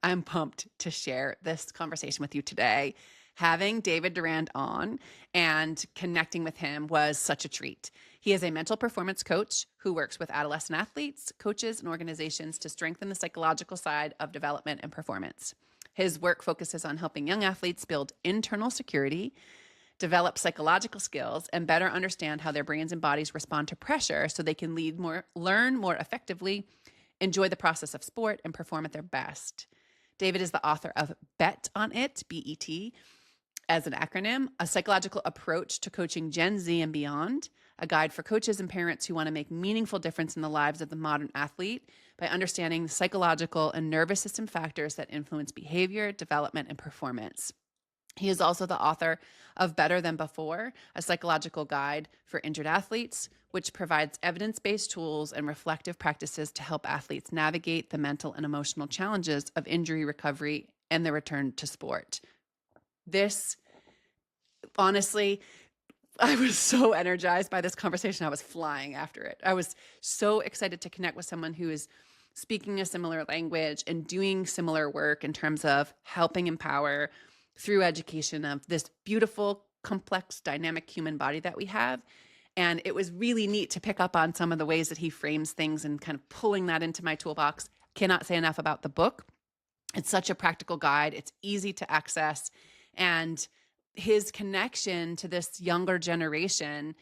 I'm pumped to share this conversation with you today. Having David Durand on and connecting with him was such a treat. He is a mental performance coach who works with adolescent athletes, coaches, and organizations to strengthen the psychological side of development and performance. His work focuses on helping young athletes build internal security, develop psychological skills, and better understand how their brains and bodies respond to pressure so they can learn more effectively, enjoy the process of sport, and perform at their best. David is the author of Bet on It, BET, as an acronym, a psychological approach to coaching Gen Z and beyond, a guide for coaches and parents who want to make meaningful difference in the lives of the modern athlete by understanding the psychological and nervous system factors that influence behavior, development, and performance. He is also the author of Better Than Before, a psychological guide for injured athletes, which provides evidence-based tools and reflective practices to help athletes navigate the mental and emotional challenges of injury recovery and the return to sport. This, honestly, I was so energized by this conversation. I was flying after it. I was so excited to connect with someone who is speaking a similar language and doing similar work in terms of helping empower through education of this beautiful, complex, dynamic human body that we have. And it was really neat to pick up on some of the ways that he frames things and kind of pulling that into my toolbox. Cannot say enough about the book. It's such a practical guide. It's easy to access. And his connection to this younger generation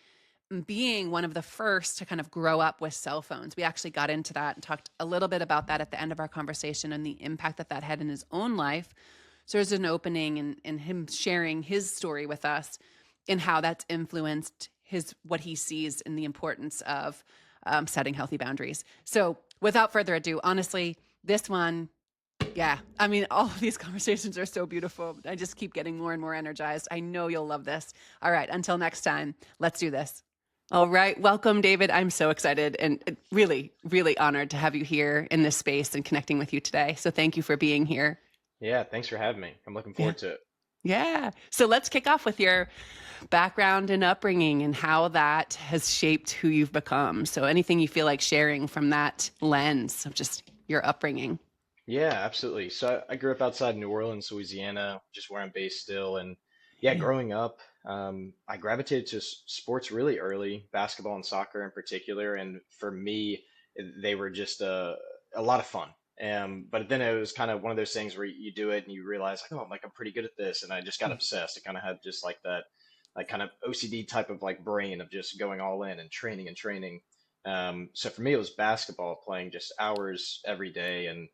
being one of the first to kind of grow up with cell phones. We actually got into that and talked a little bit about that at the end of our conversation and the impact that that had in his own life. So there's an opening in him sharing his story with us and how that's influenced what he sees in the importance of setting healthy boundaries. So without further ado, honestly, this one, yeah, I mean, all of these conversations are so beautiful. I just keep getting more and more energized. I know you'll love this. All right, until next time, let's do this. All right, welcome, David. I'm so excited and really, really honored to have you here in this space and connecting with you today. So thank you for being here. Yeah, thanks for having me. I'm looking Yeah. forward to it. Yeah. So let's kick off with your background and upbringing and how that has shaped who you've become. So anything you feel like sharing from that lens of just your upbringing. Yeah, absolutely. So I grew up outside New Orleans, Louisiana, just where I'm based still. And yeah, Yeah. growing up, I gravitated to sports really early, basketball and soccer in particular. And for me, they were just a lot of fun. But then it was kind of one of those things where you do it and you realize, like, oh, I'm pretty good at this. And I just got obsessed. I kind of had just like that, like kind of OCD type of like brain of just going all in and training and training. So for me, it was basketball, playing just hours every day. And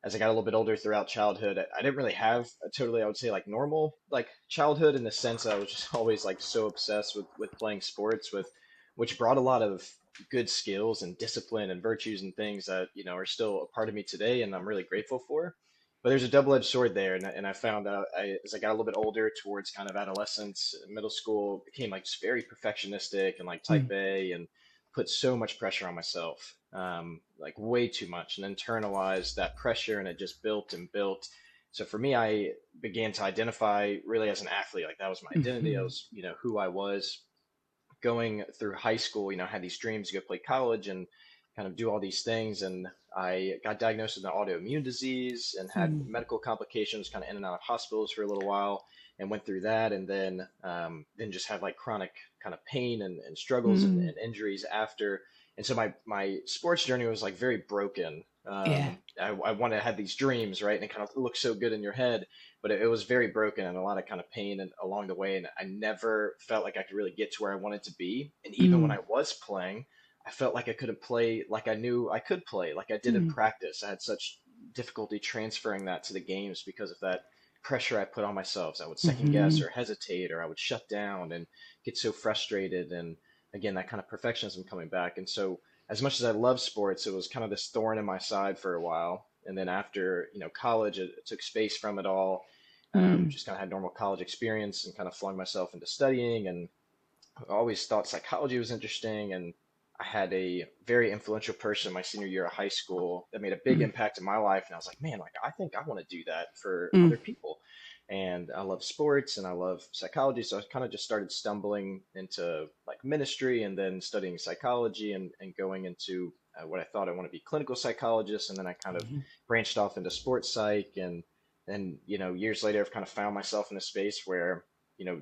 as I got a little bit older throughout childhood, I didn't really have a totally, I would say, like normal like childhood in the sense I was just always like so obsessed with playing sports, with which brought a lot of good skills and discipline and virtues and things that are still a part of me today, and I'm really grateful for. But there's a double-edged sword there, and I found out as I got a little bit older, towards kind of adolescence, middle school, became like just very perfectionistic and like type Mm. A, and put so much pressure on myself, like way too much, and internalized that pressure, and it just built and built. So for me, I began to identify really as an athlete. Like that was my identity. That Mhm. was, who I was going through high school. I had these dreams to go play college and kind of do all these things. And I got diagnosed with an autoimmune disease and had Mm. medical complications, kind of in and out of hospitals for a little while, and went through that. And then just had like chronic kind of pain and struggles and Mm. injuries after. And so my sports journey was like very broken. Yeah. I wanted to have these dreams, right? And it kind of looks so good in your head, but it was very broken and a lot of kind of pain and along the way. And I never felt like I could really get to where I wanted to be. And even when Mm. I was playing, I felt like I couldn't play like I knew I could play, like I did in Mm. practice. I had such difficulty transferring that to the games because of that pressure I put on myself. So I would second guess Mhm. or hesitate, or I would shut down and get so frustrated. And again, that kind of perfectionism coming back. And so, as much as I love sports, it was kind of this thorn in my side for a while. And then after, college, it took space from it all. Mm. Just kind of had normal college experience and kind of flung myself into studying, and I always thought psychology was interesting. And I had a very influential person my senior year of high school that made a big Mm. impact in my life. And I was like, man, like I think I want to do that for Mm. other people. And I love sports and I love psychology. So I kind of just started stumbling into like ministry and then studying psychology and going into what I thought I want to be clinical psychologist, and then I kind of Mhm. branched off into sports psych, and then years later I've kind of found myself in a space where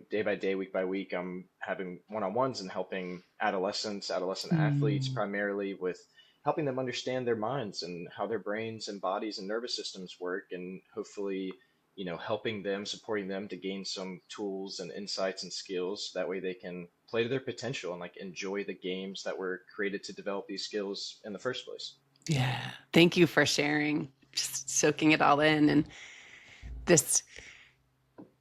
day by day, week by week, I'm having one-on-ones and helping adolescent athletes Mm. primarily with helping them understand their minds and how their brains and bodies and nervous systems work, and hopefully helping them, supporting them to gain some tools and insights and skills. That way they can play to their potential and like enjoy the games that were created to develop these skills in the first place. Yeah. Thank you for sharing, just soaking it all in. And this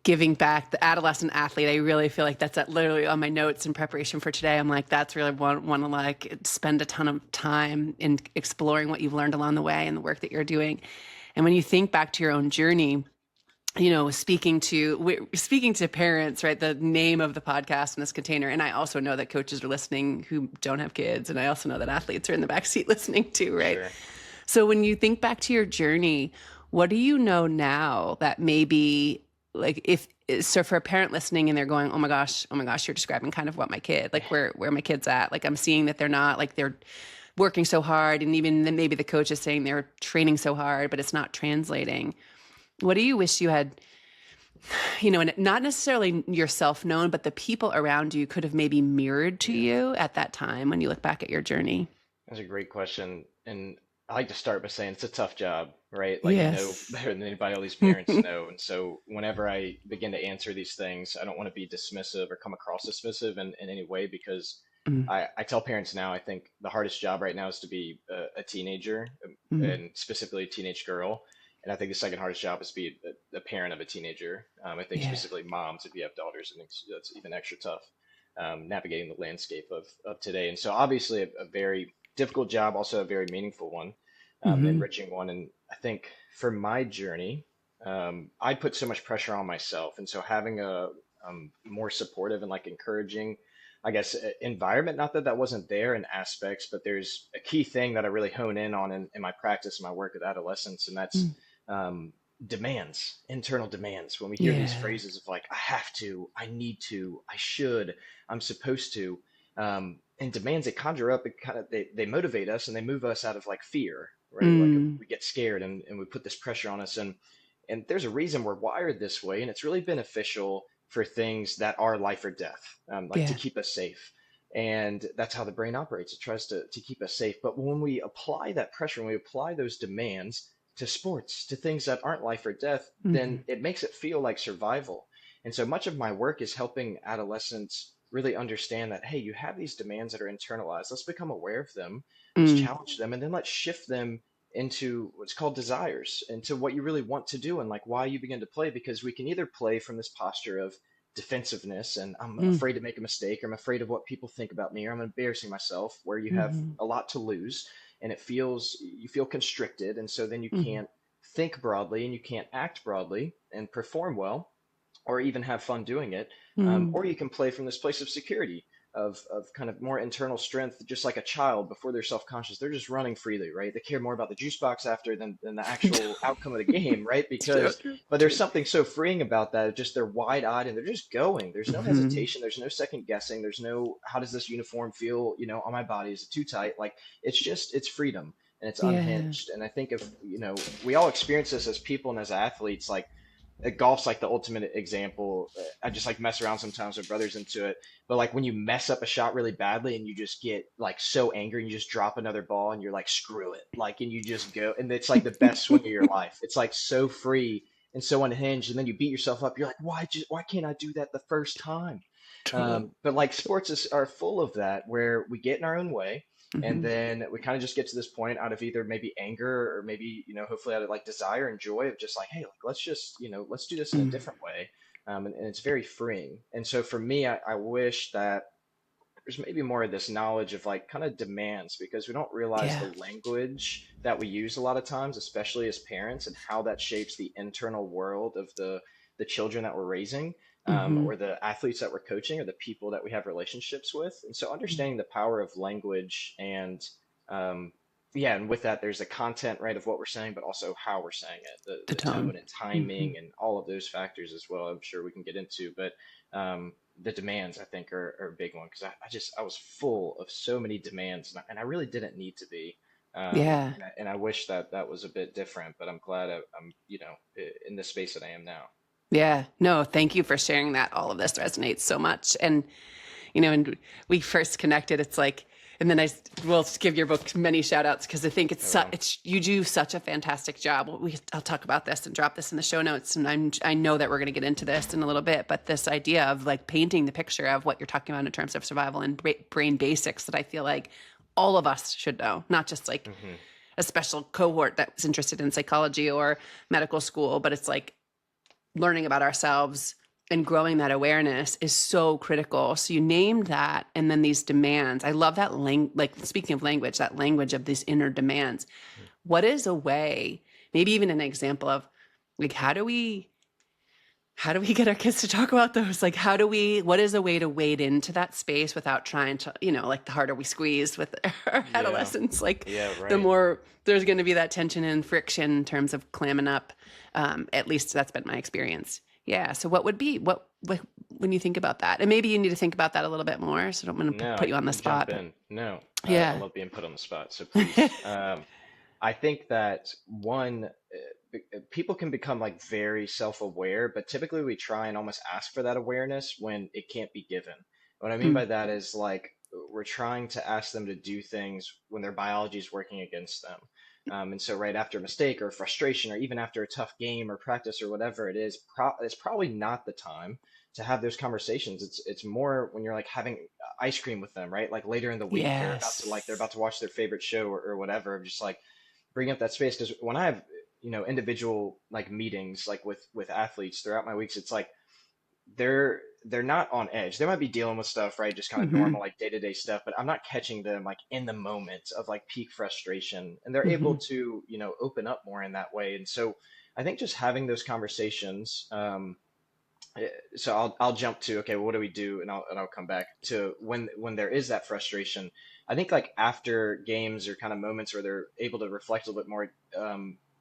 giving back, the adolescent athlete, I really feel like that's literally on my notes in preparation for today. I'm like, that's really want to like spend a ton of time in exploring what you've learned along the way and the work that you're doing. And when you think back to your own journey, speaking to parents, right? The name of the podcast in this container. And I also know that coaches are listening who don't have kids. And I also know that athletes are in the backseat listening too, right? Sure. So when you think back to your journey, what do you know now that maybe like if so for a parent listening and they're going, oh my gosh, you're describing kind of what my kid, like where my kid's at. Like I'm seeing that they're not like they're working so hard. And even then maybe the coach is saying they're training so hard, but it's not translating. What do you wish you had, and not necessarily yourself known, but the people around you could have maybe mirrored to Yeah. you at that time when you look back at your journey? That's a great question. And I like to start by saying it's a tough job, right? Like, Yes. better than anybody, all these parents know. And so whenever I begin to answer these things, I don't want to be dismissive or come across dismissive in any way, because Mm, I tell parents now, I think the hardest job right now is to be a teenager, mm, and specifically a teenage girl. And I think the second hardest job is to be a parent of a teenager. I think yeah. specifically moms, if you have daughters, I think that's even extra tough, navigating the landscape of today. And so obviously a very difficult job, also a very meaningful one, Hmm. enriching one. And I think for my journey, I put so much pressure on myself. And so having a more supportive and like encouraging, I guess, environment, not that that wasn't there in aspects, but there's a key thing that I really hone in on in my practice, my work with adolescents, and that's Mm, um, demands, internal demands. When we hear these yeah. phrases of like, I have to, I need to, I should, I'm supposed to, and demands, they conjure up, it kind of, they motivate us and they move us out of like fear, right? Like Mm, we get scared, and we put this pressure on us, and there's a reason we're wired this way, and it's really beneficial for things that are life or death, like to yeah. keep us safe. And that's how the brain operates. It tries to keep us safe. But when we apply that pressure, when we apply those demands to sports, to things that aren't life or death, then Hmm. it makes it feel like survival. And so much of my work is helping adolescents really understand that, hey, you have these demands that are internalized. Let's become aware of them. Let's Mm, challenge them, and then let's shift them into what's called desires, into what you really want to do and like why you begin to play. Because we can either play from this posture of defensiveness and I'm mm, afraid to make a mistake, or I'm afraid of what people think about me, or I'm embarrassing myself, where you have mm, a lot to lose, and you feel constricted, and so then you mm, can't think broadly and you can't act broadly and perform well, or even have fun doing it. mm. Or you can play from this place of security, of kind of more internal strength, just like a child before they're self-conscious. They're just running freely, right? They care more about the juice box after than the actual outcome of the game, right? So Because, true. but there's something so freeing about that. Just they're wide-eyed and they're just going. There's no Hmm. hesitation. There's no second guessing. There's no, how does this uniform feel, on my body? Is it too tight? Like it's freedom and it's Yeah. unhinged. And I think if, we all experience this as people and as athletes, like golf's like the ultimate example. I just like mess around sometimes with brothers into it. But like when you mess up a shot really badly and you just get like so angry and you just drop another ball and you're like, screw it. Like, and you just go, and it's like the best swing of your life. It's like so free and so unhinged. And then you beat yourself up. You're like, why can't I do that the first time? Totally. But like are full of that, where we get in our own way, and Hmm. then we kind of just get to this point out of either maybe anger, or maybe hopefully out of like desire and joy of just like, hey, like, let's just let's do this in a Mm. different way. And it's very freeing. And so for me, I wish that there's maybe more of this knowledge of like kind of demands, because we don't realize Yeah. the language that we use a lot of times, especially as parents, and how that shapes the internal world of the children that we're raising, Hmm. or the athletes that we're coaching, or the people that we have relationships with. And so understanding the power of language, and um, yeah, and with that, there's the content, right, of what we're saying, but also how we're saying it, The the tone. tone and Hmm. timing and all of those factors as well. I'm sure we can get into, but the demands, I think, are a big one, because I was full of so many demands, and I really didn't need to be. Yeah. And I wish that that was a bit different, but I'm glad I'm, in the space that I am now. Yeah. No, thank you for sharing that. All of this resonates so much. And and we first connected, it's like, and then I will give your book many shout outs because I think Oh, well. it's you do such a fantastic job. I'll talk about this and drop this in the show notes, and I know that we're going to get into this in a little bit, but this idea of like painting the picture of what you're talking about in terms of survival and brain basics that I feel like all of us should know, not just like Hmm. a special cohort that was interested in psychology or medical school, but it's like learning about ourselves and growing that awareness is so critical. So you named that, and then these demands. I love that like speaking of language, that language of these inner demands. What is a way, maybe even an example of like how do we get our kids to talk about those? Like what is a way to wade into that space without trying to, like the harder we squeeze with our Yeah. adolescents, like Yeah, the right. more there's going to be that tension and friction in terms of clamming up. At least that's been my experience. Yeah. So what would be, what, when you think about that, and maybe you need to think about that a little bit more. So I don't want to No, put you on the spot, jump but in. No, I yeah. love being put on the spot, so please. I think that one, people can become like very self-aware, but typically we try and almost ask for that awareness when it can't be given. What I mean Mm, by that is like we're trying to ask them to do things when their biology is working against them. And so right after a mistake or frustration, or even after a tough game or practice or whatever it is, it's probably not the time to have those conversations. It's more when you're like having ice cream with them, right? Like later in the week, they're yes. about to watch their favorite show or whatever. Just like bring up that space because when I have individual like meetings like with athletes throughout my weeks, it's like they're not on edge. They might be dealing with stuff, right? Just kind of Hmm. normal like day-to-day stuff, but I'm not catching them like in the moment of like peak frustration, and they're able Hmm. to open up more in that way. And so I think just having those conversations. So I'll jump to okay, what do we do, and I'll come back to when there is that frustration. I think like after games or kind of moments where they're able to reflect a little bit more,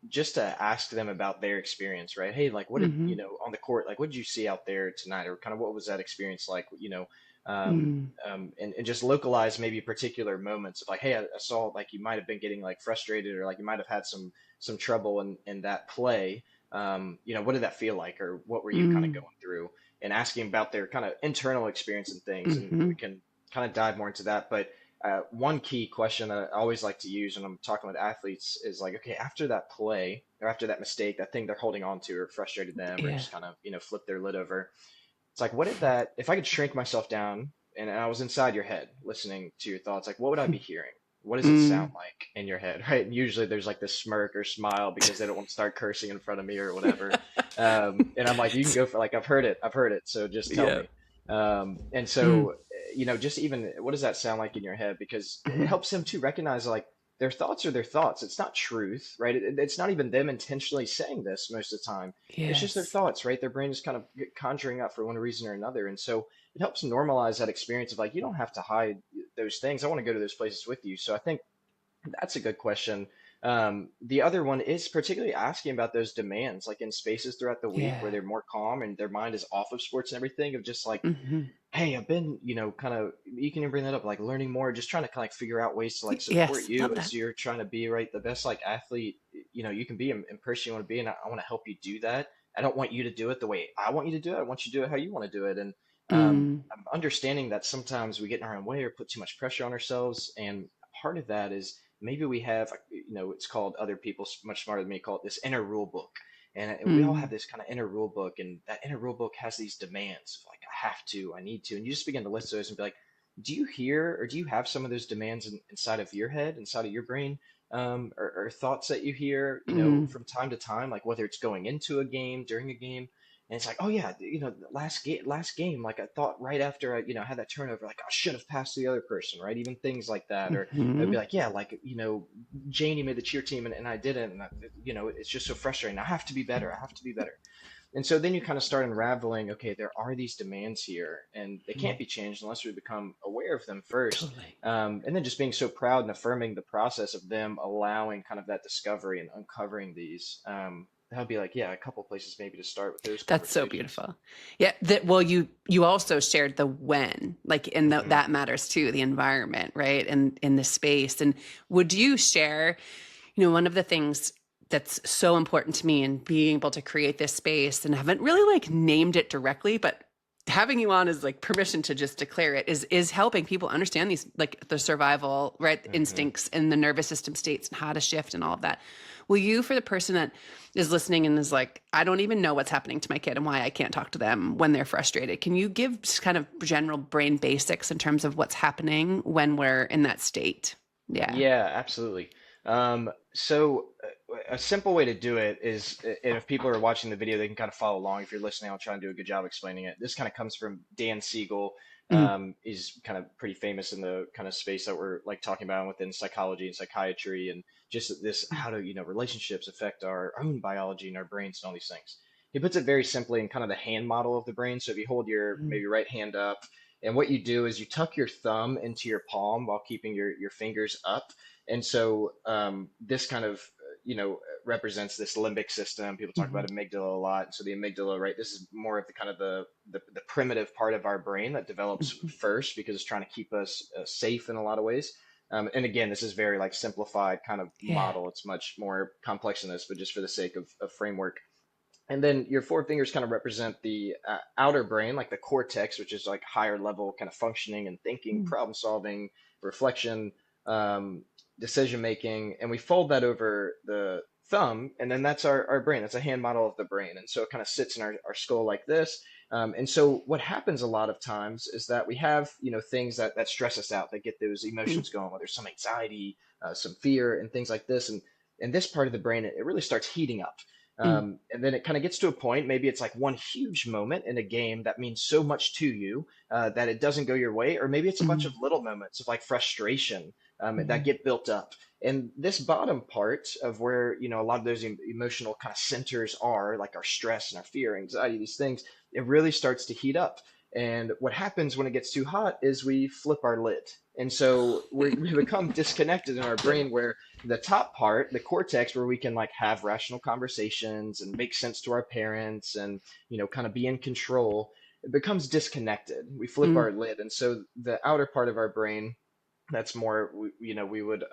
just to ask them about their experience, right? Hey, like what did Hmm. on the court, like what did you see out there tonight, or kind of what was that experience like? Mm. And just localize maybe particular moments of like, hey, I saw like you might have been getting like frustrated, or like you might have had some trouble in that play. What did that feel like, or what were you kind of Mm. going through, and asking about their kind of internal experience and things, and Hmm. we can kind of dive more into that. But one key question that I always like to use when I'm talking with athletes is like, okay, after that play or after that mistake, that thing they're holding on to, or frustrated them, or Yeah. just kind of flip their lid over. It's like, what did that? If I could shrink myself down and I was inside your head listening to your thoughts, like, what would I be hearing? What does it sound Mm. like in your head, right? And usually there's like this smirk or smile because they don't want to start cursing in front of me or whatever. And I'm like, you can go for like, I've heard it. So just tell Yeah. me. And Mm. so, just even what does that sound like in your head? Because it Hmm. helps them to recognize like their thoughts are their thoughts. It's not truth, right? It's not even them intentionally saying this most of the time. It's just their Yes. thoughts, right? Their brain is kind of conjuring up for one reason or another. And so it helps normalize that experience of like, you don't have to hide those things. I want to go to those places with you. So I think that's a good question. The other one is particularly asking about those demands, like in spaces throughout the week where Yeah. they're more calm and their mind is off of sports and everything, of just like, Hmm. hey, I've been, kind of, you can even bring that up, like learning more, just trying to kind of like figure out ways to like support Yes. you Love as that. you're trying to be right the best like athlete, you can be in person you want to be, and I want to help you do that. I don't want you to do it the way I want you to do it. I want you to do it how you want to do it. And Mm. I'm understanding that sometimes we get in our own way or put too much pressure on ourselves, and part of that is maybe we have, it's called, other people much smarter than me call it this inner rule book. And we all have Mm. this kind of inner rule book, and that inner rule book has these demands of like, I have to, I need to. And you just begin to list those and be like, do you hear or do you have some of those demands inside of your head, inside of your brain, or thoughts that you hear, Mm. from time to time, like whether it's going into a game, during a game, and it's like, oh yeah, last game, like I thought right after I, had that turnover, like I should have passed to the other person, right? Even things like that, or it'd Hmm. be like, yeah, like Janie made the cheer team and I didn't, and it's just so frustrating. I have to be better. I have to be better. And so then you kind of start unraveling, okay, there are these demands here, and they can't be changed unless we become aware of them first. Totally. And then just being so proud and affirming the process of them allowing kind of that discovery and uncovering these. that would be like, yeah, a couple places maybe to start with those That's so conversations. beautiful. Yeah. Well, you also shared the when, like Hmm. that matters too, the environment, right? And in the space. And would you share, one of the things that's so important to me in being able to create this space, and I haven't really like named it directly, but having you on is like permission to just declare it, is helping people understand these, like the survival, right, Hmm. instincts and the nervous system states and how to shift and all of that. Will you, for the person that is listening and is like, I don't even know what's happening to my kid and why I can't talk to them when they're frustrated, can you give just kind of general brain basics in terms of what's happening when we're in that state? Yeah. Yeah, absolutely. A simple way to do it is, and if people are watching the video, they can kind of follow along. If you're listening, I'll try and do a good job explaining it. This kind of comes from Dan Siegel. Mm, He's kind of pretty famous in the kind of space that we're like talking about within psychology and psychiatry, and just this, how do, relationships affect our own biology and our brains and all these things. He puts it very simply in kind of the hand model of the brain. So if you hold your mm, maybe right hand up, and what you do is you tuck your thumb into your palm while keeping your fingers up. And so this kind of, represents this limbic system. People talk mm, about amygdala a lot. So the amygdala, right? This is more of the kind of the primitive part of our brain that develops mm. first because it's trying to keep us safe in a lot of ways. And again, this is very like simplified kind of Yeah. model. It's much more complex than this, but just for the sake of framework. And then your four fingers kind of represent the outer brain, like the cortex, which is like higher level kind of functioning and thinking, Mm, problem solving, reflection, um, decision making. And we fold that over the thumb, and then that's our brain. That's a hand model of the brain. And so it kind of sits in our skull like this. And so what happens a lot of times is that we have, things that stress us out, that get those mm, emotions going, whether some anxiety, some fear, and things like this. And this part of the brain, it really starts heating up. mm, And then it kind of gets to a point, maybe it's like one huge moment in a game that means so much to you that it doesn't go your way, or maybe it's a bunch mm, of little moments of like frustration that mm. get built up. And this bottom part of where, a lot of those emotional kind of centers are, like our stress and our fear, anxiety, these things, it really starts to heat up. And what happens when it gets too hot is we flip our lid. And so we become disconnected in our brain where the top part, the cortex, where we can like have rational conversations and make sense to our parents and, kind of be in control, it becomes disconnected. We flip Mm, our lid. And so the outer part of our brain, that's more, we would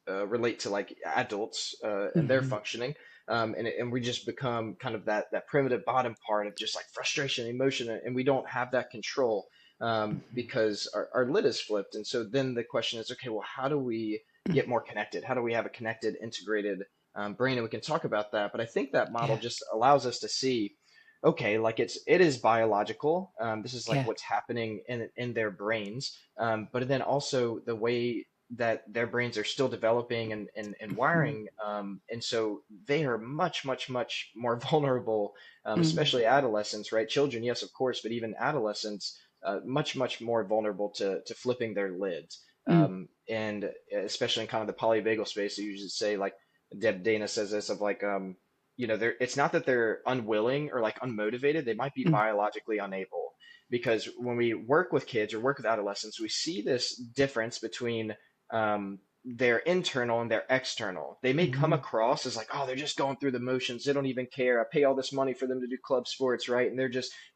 relate to like adults and their mhm. functioning. And we just become kind of that primitive bottom part of just like frustration, emotion, and we don't have that control because our lid is flipped. And so then the question is, okay, well, how do we get more connected? How do we have a connected, integrated brain? And we can talk about that. But I think that model Yeah. just allows us to see, okay, like it is biological. This is like Yeah. what's happening in their brains. But then also the way that their brains are still developing and Mhm, wiring. And so they are much, much, much more vulnerable, mm, especially adolescents, right? Children, yes, of course, but even adolescents, much, much more vulnerable to flipping their lids. mm, And especially in kind of the polyvagal space, they usually say, like Deb Dana says this of like, it's not that they're unwilling or like unmotivated, they might be mm, biologically unable. Because when we work with kids or work with adolescents, we see this difference between their internal and their external. They may come mhm, across as like, oh, they're just going through the motions. They don't even care. I pay all this money for them to do club sports, right? And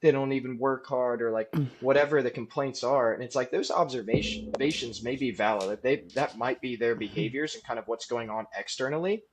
they don't even work hard or like mm, whatever the complaints are. And it's like those observations may be valid. That might be their mhm. behaviors and kind of what's going on externally,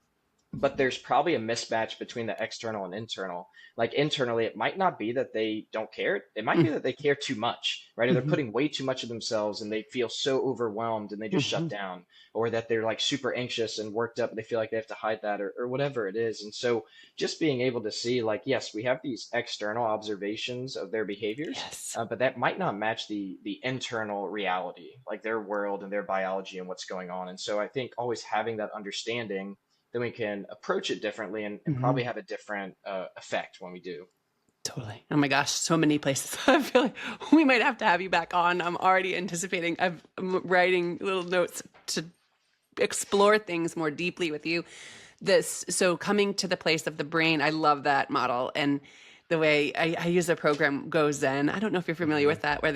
but there's probably a mismatch between the external and internal. Like internally, it might not be that they don't care. It might Mm, be that they care too much, right? Or they're mhm, putting way too much of themselves and they feel so overwhelmed and they just shut mhm. down, or that they're like super anxious and worked up and they feel like they have to hide that or whatever it is. And so just being able to see, like, yes, we have these external observations of their behaviors, Yes. but that might not match the internal reality, like their world and their biology and what's going on. And so I think always having that understanding, then we can approach it differently and probably Mhm. have a different effect when we do. Totally. Oh my gosh, so many places. I feel like we might have to have you back on. I'm already anticipating. I'm writing little notes to explore things more deeply with you. So coming to the place of the brain, I love that model. And the way I use a program Go Zen. I don't know if you're familiar Hmm. with that, where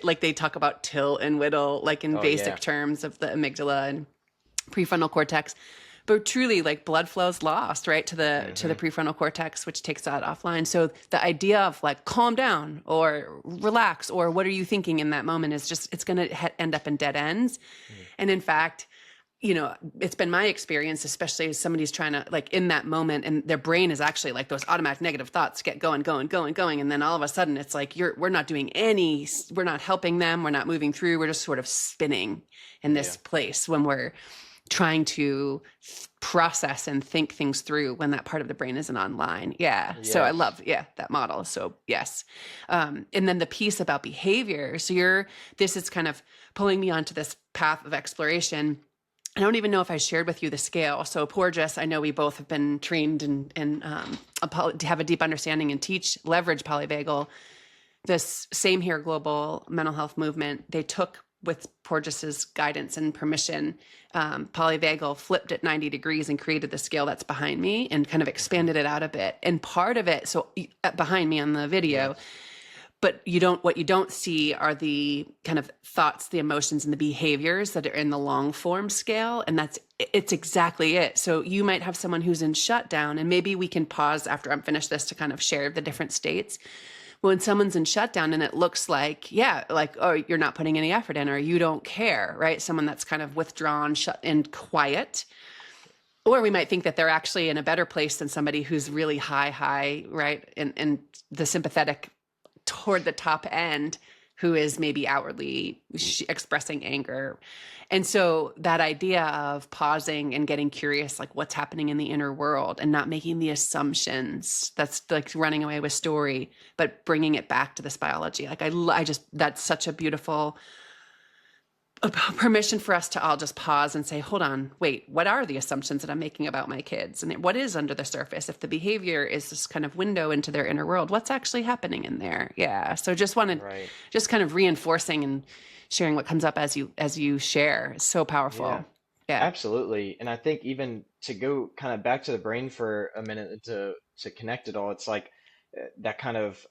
like they talk about till and whittle, like in Oh yeah. basic terms of the amygdala and prefrontal cortex. but truly like blood flow's lost right to the Hmm. prefrontal cortex, which takes that offline. So the idea of like calm down or relax or what are you thinking in that moment is just it's going to end up in dead ends. And in fact, it's been my experience, especially as somebody's trying to like in that moment and their brain is actually like those automatic negative thoughts get going, going, going, going. And then all of a sudden it's like, we're not doing we're not helping them. We're not moving through. We're just sort of spinning in Yeah. this place when we're trying to process and think things through when that part of the brain isn't online. Yeah. So I Yes. love, that model. So yes. And then the piece about behavior. So this is kind of pulling me onto this path of exploration. I don't even know if I shared with you the scale. So Porges, I know we both have been trained and have a deep understanding and leverage polyvagal. This same here global mental health movement, they took with Porges's guidance and permission, polyvagal flipped it 90 degrees and created the scale that's behind me and kind of Okay. expanded it out a bit. And part of it, so behind me on the video, Yes. but what you don't see are the kind of thoughts, the emotions and the behaviors that are in the long form scale. And it's exactly it. So you might have someone who's in shutdown, and maybe we can pause after I'm finished this to kind of share the different states. When someone's in shutdown and it looks like, like, oh, you're not putting any effort in or you don't care, right? Someone that's kind of withdrawn, shut and quiet. Or we might think that they're actually in a better place than somebody who's really high, right? And the sympathetic toward the top end who is maybe outwardly expressing anger. And so that idea of pausing and getting curious, like what's happening in the inner world and not making the assumptions, that's like running away with story, but bringing it back to this biology. Like I just, that's such a beautiful permission for us to all just pause and say, hold on, wait, what are the assumptions that I'm making about my kids? And what is under the surface? If the behavior is this kind of window into their inner world, what's actually happening in there? Yeah. So just wanted, Right. just kind of reinforcing and sharing what comes up as you share. It's so Yeah. powerful. Yeah. Absolutely. And I think even to go kind of back to the brain for a minute and to connect it all, it's like that kind of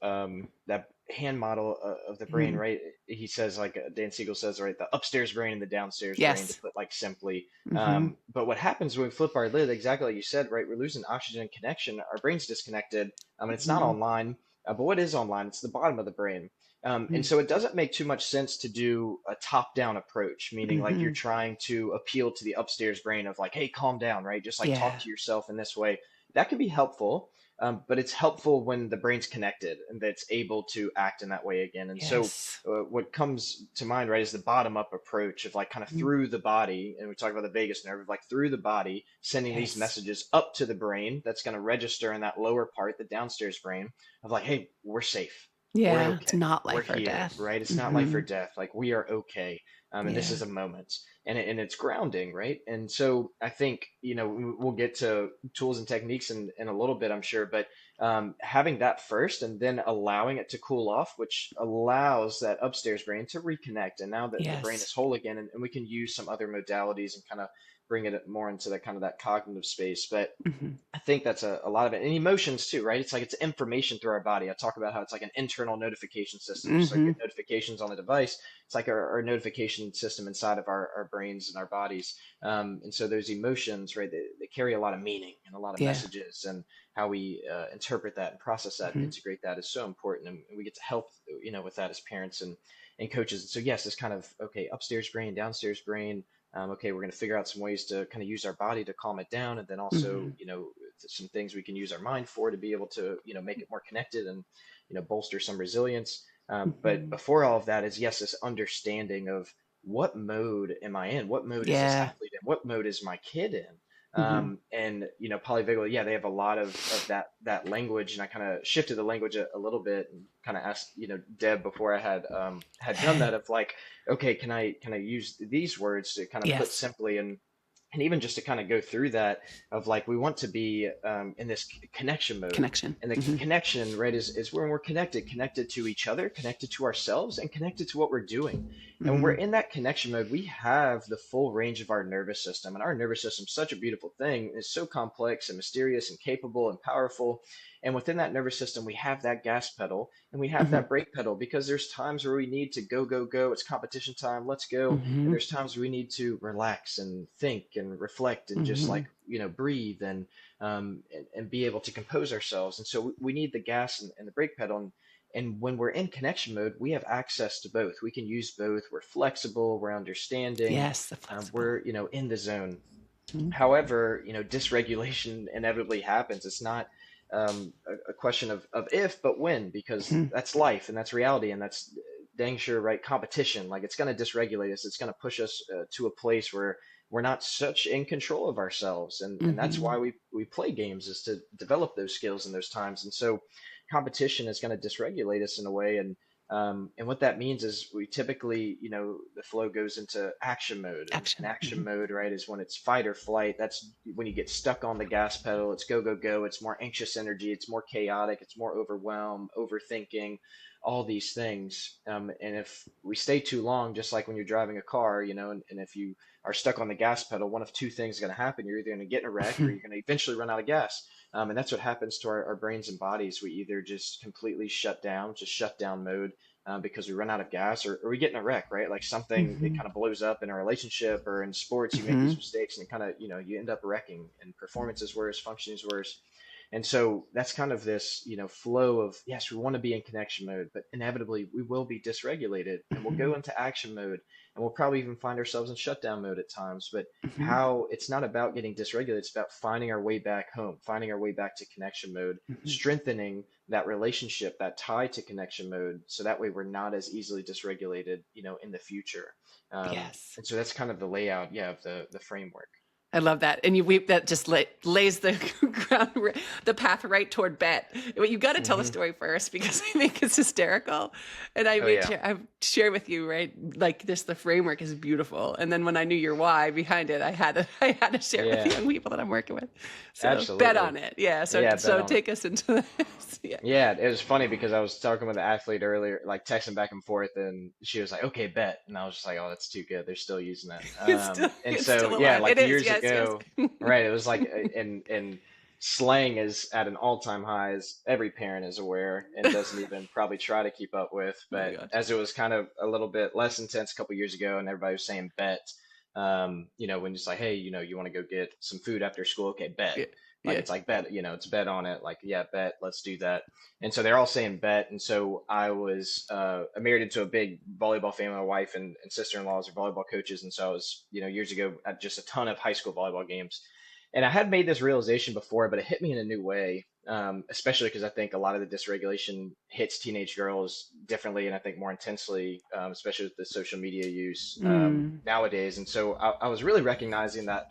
that hand model of the brain, Mhm. right? He says like Dan Siegel says, right, the upstairs brain and the downstairs brain to Yes. put like simply. Hmm. But what happens when we flip our lid, exactly like you said, right? We're losing oxygen and connection. Our brain's disconnected. And it's not Hmm. online. But what is online? It's the bottom of the brain. And so it doesn't make too much sense to do a top-down approach, meaning like you're Hmm. trying to appeal to the upstairs brain of like, hey, calm down, right? Just like talk Yeah. to yourself in this way. That can be helpful, but it's helpful when the brain's connected and that's able to act in that way again. And so Yes. what comes to mind, right, is the bottom-up approach of like kind of Mhm. through the body, and we talk about the vagus nerve, of like through the body, sending these Yes. messages up to the brain that's going to register in that lower part, the downstairs brain, of like, hey, we're safe, we're Yeah. It's okay, not we're life or here, death. right? It's not life or Hmm. death. Like we are okay. And this Yeah. is a moment, and it's grounding, right? And so I think we'll get to tools and techniques in a little bit, I'm sure, but having that first and then allowing it to cool off, which allows that upstairs brain to reconnect. And now that the brain Yes. is whole again, and we can use some other modalities and kind of bring it more into that kind of that cognitive space. But Hmm. I think that's a lot of it. And emotions too, right? It's like it's information through our body. I talk about how it's like an internal notification system, just like we Hmm. get notifications on the device. It's like our notification system inside of our brains and our bodies. And so those emotions, right, they carry a lot of meaning and a lot of Yeah. messages, and how we interpret that and process that and Hmm. integrate that is so important. And we get to help, with that as parents and coaches. And so yes, it's kind of okay, upstairs brain, downstairs brain. Okay, we're going to figure out some ways to kind of use our body to calm it down, and then also, Hmm. some things we can use our mind for to be able to, make it more connected and, bolster some resilience. But Hmm. before all of that is yes, this understanding of what mode am I in? What mode is this Yeah. athlete in? What mode is my kid in? Hmm. And polyvagal, yeah, they have a lot of that language, and I kind of shifted the language a little bit and kind of asked, Deb before I had done that of like, okay, can I use these words to kind of put Yes. simply, and even just to kind of go through that of like we want to be in this connection mode, Connection. and the Hmm. connection, right, is when we're connected to each other, connected to ourselves, and connected to what we're doing. And when we're Hmm. in that connection mode, we have the full range of our nervous system, and our nervous system is such a beautiful thing. It's so complex and mysterious and capable and powerful. And within that nervous system, we have that gas pedal and we have Hmm. that brake pedal, because there's times where we need to go, go, go. It's competition time. Let's go. And Hmm. there's times where we need to relax and think and reflect and just Hmm. like, breathe and be able to compose ourselves. And so we need the gas and the brake pedal. And when we're in connection mode, we have access to both. We can use both. We're flexible, we're understanding, Yes, the flexible. we're, in the zone. Mhm. However, dysregulation inevitably happens. It's not a question of if, but when, because Mhm. that's life and that's reality and that's dang sure right. Competition, like it's going to dysregulate us. It's going to push us to a place where we're not such in control of ourselves, and that's why Mhm. we play games, is to develop those skills in those times. And so, competition is going to dysregulate us in a way, and what that means is we typically, the flow goes into action mode. And Action. action Mhm. mode, right, is when it's fight or flight. That's when you get stuck on the gas pedal. It's go, go, go. It's more anxious energy. It's more chaotic. It's more overwhelmed, overthinking, all these things. And if we stay too long, just like when you're driving a car, and if you are stuck on the gas pedal, one of two things is going to happen. You're either going to get in a wreck or you're going to eventually run out of gas. And that's what happens to our brains and bodies. We either just completely shut down, just shut down mode, because we run out of gas, or we get in a wreck, right? Like something, it Mhm. kind of blows up in a relationship or in sports, you make these Mhm. mistakes and it kind of, you end up wrecking, and performance is worse, functioning is worse. And so that's kind of this, flow of, yes, we want to be in connection mode, but inevitably we will be dysregulated and we'll go Mhm. into action mode, and we'll probably even find ourselves in shutdown mode at times. But Mhm. how it's not about getting dysregulated, it's about finding our way back home, finding our way back to connection mode, Mhm. strengthening that relationship, that tie to connection mode, so that way we're not as easily dysregulated, in the future. Yes. And so that's kind of the layout, yeah, of the framework. I love that. And that just lays the ground, the path right toward bet. But you got to tell the Hmm. story first because I think it's hysterical. And Oh yeah. I've shared with you, right? Like this, the framework is beautiful. And then when I knew your why behind it, I had to share it with the Yeah, young people that I'm working with. So bet absolutely. on it. Yeah. Yeah, bet So on it. take us into this. Yeah. Yeah, it was funny because I was talking with an athlete earlier, like texting back and forth, and she was like, "Okay, bet," and I was just like, "Oh, that's too good. They're still using that." And It's so still yeah, alive. like It is. years Yes. Yes. ago, right? It was like, and slang is at an all-time high, as every parent is aware and doesn't even probably try to keep up with. My But gosh. as it was kind of a little bit less intense a couple years ago, and everybody was saying bet, when it's like, hey, you want to go get some food after school? Okay, bet. Yeah. Like Yeah. it's like bet, it's bet on it. Like, yeah, bet, let's do that. And so they're all saying bet. And so I married into a big volleyball family. My wife and sister-in-laws are volleyball coaches. And so I was, years ago at just a ton of high school volleyball games. And I had made this realization before, but it hit me in a new way, especially because I think a lot of the dysregulation hits teenage girls differently and I think more intensely, especially with the social media use Mm. nowadays. And so I was really recognizing that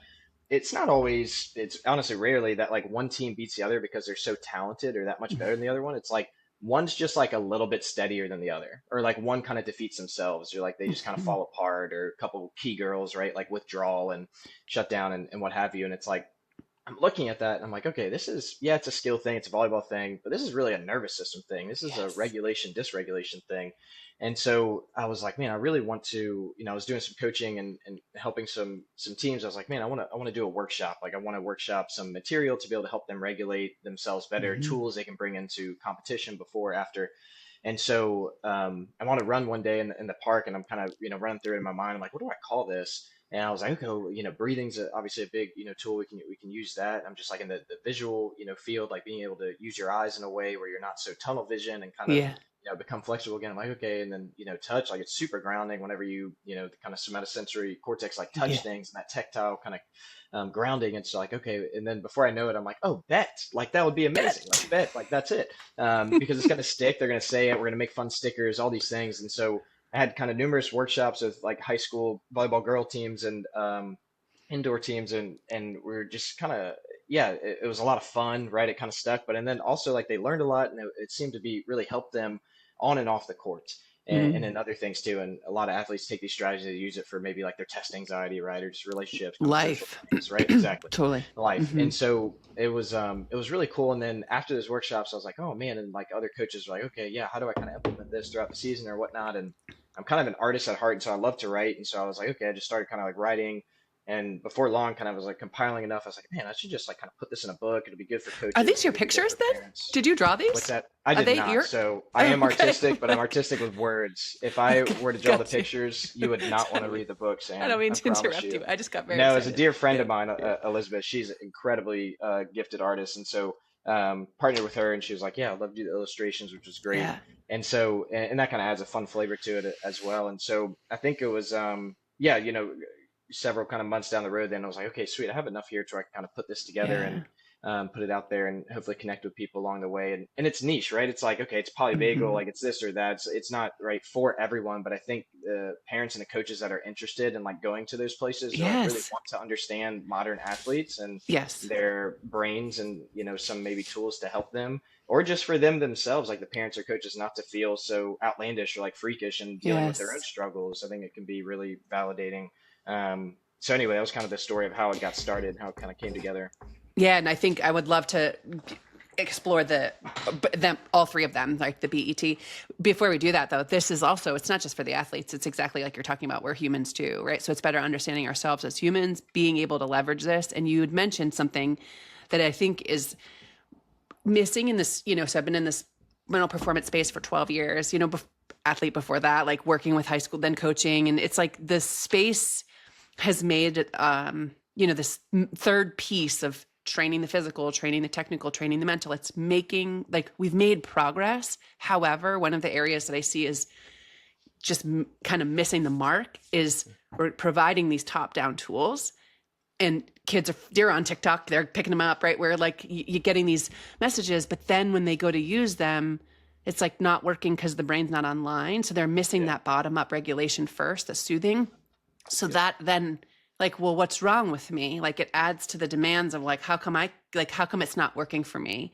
it's not always, it's honestly rarely that like one team beats the other because they're so talented or that much better than the other one. It's like one's just like a little bit steadier than the other, or like one kind of defeats themselves, or like they just kind of Mhm. fall apart, or a couple key girls, right? Like withdrawal and shutdown and what have you. And it's like, I'm looking at that and I'm like, okay, this is, yeah, it's a skill thing, it's a volleyball thing, but this is really a nervous system thing. This is a Yes. regulation, dysregulation thing. And so I was like, man, I really want to, I was doing some coaching and helping some teams. I was like, man, I want to do a workshop. Like I want to workshop some material to be able to help them regulate themselves better, Mhm. tools they can bring into competition before, after. And so I want to run one day in the park, and I'm kind of running through it in my mind. I'm like, what do I call this? And I was like, okay, well, breathing's obviously a big tool. We can use that. I'm just like in the visual field, like being able to use your eyes in a way where you're not so tunnel vision and kind of Yeah. become flexible again. I'm like, okay, and then touch, like it's super grounding whenever the kind of somatosensory cortex like touch Yeah. things, and that tactile kind of grounding. It's like, okay, and then before I know it, I'm like, oh, bet, like that would be amazing, like bet, like that's it, because it's gonna stick. They're gonna say it. We're gonna make fun stickers, all these things, and so I had kind of numerous workshops with like high school volleyball girl teams and indoor teams, and we're just kind of, yeah, it was a lot of fun, right? It kind of stuck, but and then also like they learned a lot, and it seemed to be really help them on and off the court. And Mm. in other things too, and a lot of athletes take these strategies to use it for maybe like their test anxiety, right, or just relationships, kind of social Life. things, right? Exactly, Totally. life. Hmm. And so it was really cool. And then after those workshops, I was like, oh man, and like other coaches were like, okay, yeah, how do I kind of implement this throughout the season or whatnot? And I'm kind of an artist at heart, and so I love to write. And so I was like, okay, I just started kind of like writing, And before long, kind of was like compiling enough. I was like, man, I should just like kind of put this in a book. It'll be good for Are coaches. these your It'll be good pictures for then? parents. Did you draw What's these? that? I Are did they not. your? So I Oh, am okay. artistic, but I'm artistic with words. If I Okay, were to draw the got you. pictures, you would not want to Sorry. read the book, I don't Sam. mean I to promise interrupt you. you. I just got very No, as a excited. dear friend Yeah. of mine, Yeah. Elizabeth, she's an incredibly gifted artist, and so partnered with her, and she was like, "Yeah, I'd love to do the illustrations," which was great. Yeah. And so, and that kind of adds a fun flavor to it as well. And so, I think it was, yeah, several kind of months down the road, then I was like, okay, sweet, I have enough here to I can kind of put this together and Yeah. put it out there and hopefully connect with people along the way. And it's niche, right? It's like, okay, it's polyvagal, Hmm. like it's this or that. It's not right for everyone, but I think the parents and the coaches that are interested in like going to those places or like really Yes. want to understand modern athletes and Yes. their brains and some maybe tools to help them or just for them themselves, like the parents or coaches not to feel so outlandish or like freakish and dealing with their own Yes. struggles. I think it can be really validating. So anyway, that was kind of the story of how it got started, how it kind of came together. Yeah, and I think I would love to explore them, all three of them, like the BET. Before we do that, though, this is also, it's not just for the athletes. It's exactly like you're talking about. We're humans too, right? So it's better understanding ourselves as humans, being able to leverage this. And you had mentioned something that I think is missing in this. So I've been in this mental performance space for 12 years. Athlete before that, like working with high school, then coaching, and it's like the space has made this third piece of training the physical, training the technical, training the mental. It's making, like, we've made progress. However, one of the areas that I see is just kind of missing the mark is we're providing these top down tools, and they're on TikTok, they're picking them up, right? Where like you're getting these messages, but then when they go to use them, it's like not working because the brain's not online. So they're missing Yeah. that bottom up regulation first, the soothing. So Yep. that then, like, well, what's wrong with me? Like, it adds to the demands of like, how come it's not working for me?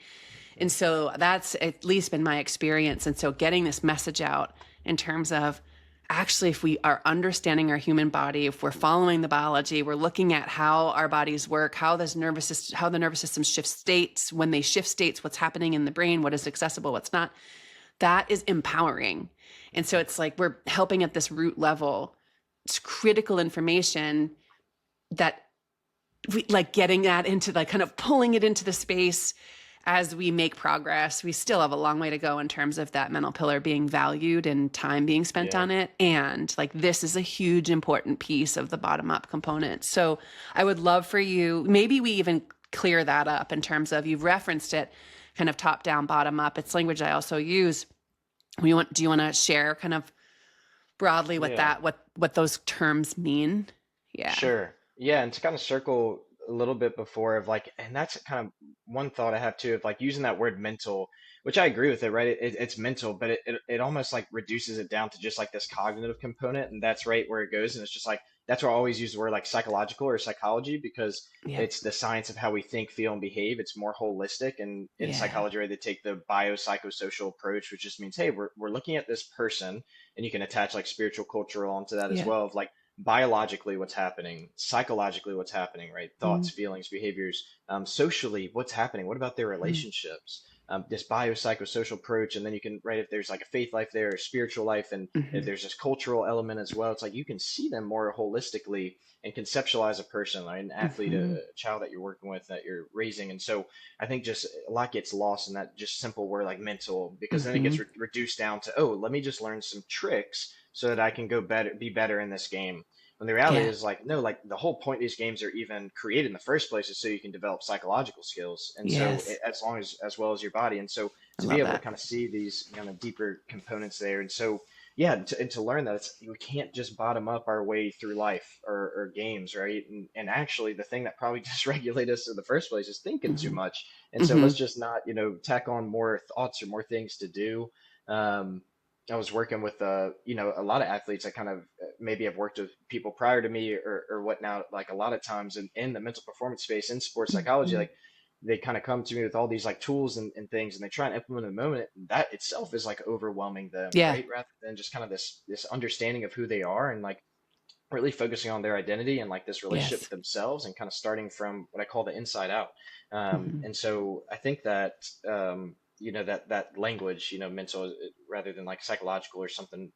And so that's at least been my experience. And so getting this message out in terms of, actually, if we are understanding our human body, if we're following the biology, we're looking at how our bodies work, how the nervous system shifts states, when they shift states, what's happening in the brain, what is accessible, what's not, that is empowering. And so it's like we're helping at this root level. It's critical information that we like getting that into, like, kind of pulling it into the space as we make progress. We still have a long way to go in terms of that mental pillar being valued and time being spent Yeah. on it. And like, this is a huge, important piece of the bottom up component. So I would love for you, maybe we even clear that up in terms of, you've referenced it kind of top down, bottom up. It's language I also use. Do you want to share kind of broadly Yeah. what those terms mean? Yeah. Sure. Yeah, and to kind of circle a little bit before of like, and that's kind of one thought I have too of like using that word mental, which I agree with it, right? It's mental, but it almost like reduces it down to just like this cognitive component, and that's right where it goes. And it's just like that's why I always use the word like psychological or psychology because Yep. it's the science of how we think, feel, and behave. It's more holistic, and in Yeah. psychology, right, they take the biopsychosocial approach, which just means, hey, we're looking at this person, and you can attach like spiritual, cultural onto that as Yeah. well of like biologically what's happening, psychologically what's happening, right? Thoughts, Mm, feelings, behaviors, socially what's happening. What about their mm, relationships? This biopsychosocial approach, and then you can, right, if there's like a faith life there, a spiritual life, and if mhm. there's this cultural element as well, it's like you can see them more holistically and conceptualize a person, like an athlete, Mhm. a child that you're working with, that you're raising. And so I think just a lot gets lost in that just simple word like mental, because then it gets Mhm. reduced down to, oh, let me just learn some tricks so that I can go better, be better in this game. When the reality Yeah. is like, no, like the whole point these games are even created in the first place is so you can develop psychological skills. And so Yes. as long as well as your body. And so I to be love able to that. kind of see these kind of deeper components there. And so, yeah, and to learn that we can't just bottom up our way through life or games, right? And actually the thing that probably dysregulate us in the first place is thinking too Mhm. much. And so let's Mhm. just not, tack on more thoughts or more things to do. Um, I was working with a lot of athletes. I kind of maybe have worked with people prior to me or whatnot. Like a lot of times in the mental performance space in sports psychology, Mhm. like they kind of come to me with all these like tools and things, and they try and implement in the moment. And that itself is like overwhelming them, Yeah. right? Rather than just kind of this understanding of who they are and like really focusing on their identity and like this relationship Yes. with themselves and kind of starting from what I call the inside out. Mhm. And so I think that that language, mental rather than like psychological or something,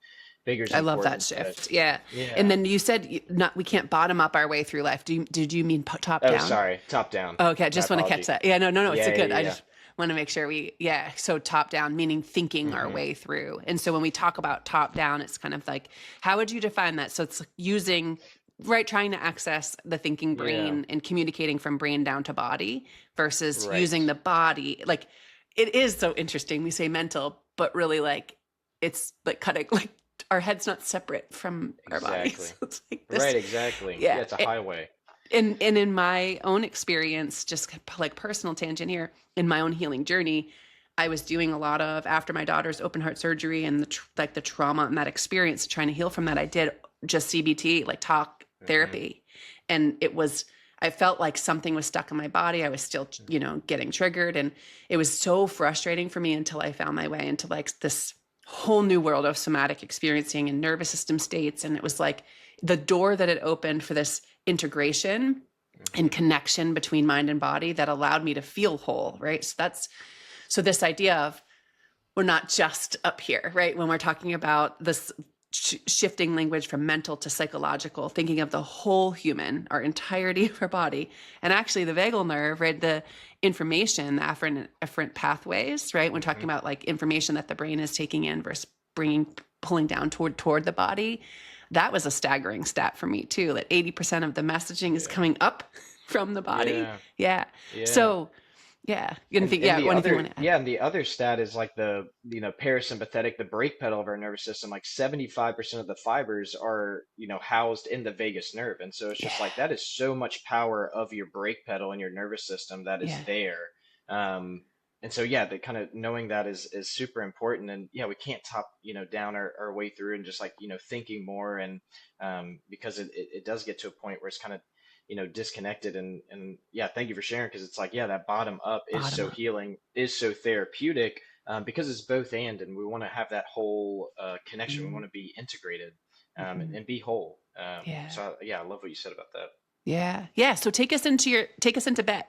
bigger is I love that important. But shift. Yeah. And yeah. then you said not we can't bottom up our way through life. Did you mean top Oh, down? sorry. Top down. Okay, I My just want to catch apology. that. Yeah, no, it's a Yeah, good. yeah, I yeah. just want to make sure yeah. So top down, meaning thinking our Hmm. way through. And so when we talk about top down, it's kind of like, how would you define that? So it's like using, right, trying to access the thinking Yeah. brain and communicating from brain down to body versus Right. using the body. Like, it is so interesting. We say mental, but really like, it's like cutting, like our head's not separate from our bodies. Exactly. It's like this. Right, exactly. Yeah, Yeah. it's a highway. And in my own experience, just like personal tangent here, in my own healing journey, I was doing a lot of, after my daughter's open heart surgery and like the trauma and that experience, trying to heal from that, I did just CBT, like talk Hmm. therapy. And I felt like something was stuck in my body. I was still, getting triggered. And it was so frustrating for me until I found my way into like this whole new world of somatic experiencing and nervous system states. And it was like the door that it opened for this integration and Hmm. connection between mind and body that allowed me to feel whole, right? So this idea of we're not just up here, right? When we're talking about this shifting language from mental to psychological, thinking of the whole human, our entirety of our body, and actually the vagal nerve, right? The information, the afferent pathways, right? When talking Hmm. about like information that the brain is taking in versus pulling down toward the body, that was a staggering stat for me too. That 80% of the messaging is Yeah. coming up from the body. Yeah. Yeah. Yeah. So yeah, And the anything you other want to add? yeah, and the other stat is like the parasympathetic, the brake pedal of our nervous system, like 75% of the fibers are, housed in the vagus nerve. And so it's Yeah. just like that is so much power of your brake pedal in your nervous system that is Yeah. there. Um and so yeah, the kind of knowing that is super important. And yeah, we can't top, down our way through and just like, thinking more and because it does get to a point where it's kind of disconnected. And yeah, thank you for sharing, because it's like, yeah, that bottom up is Bottom so up. healing, is so therapeutic, because it's both and we want to have that whole connection. We Mm-hmm. want to be integrated, Mm-hmm. and be whole. Yeah. So yeah, I love what you said about that. Yeah. Yeah. So take us into bed.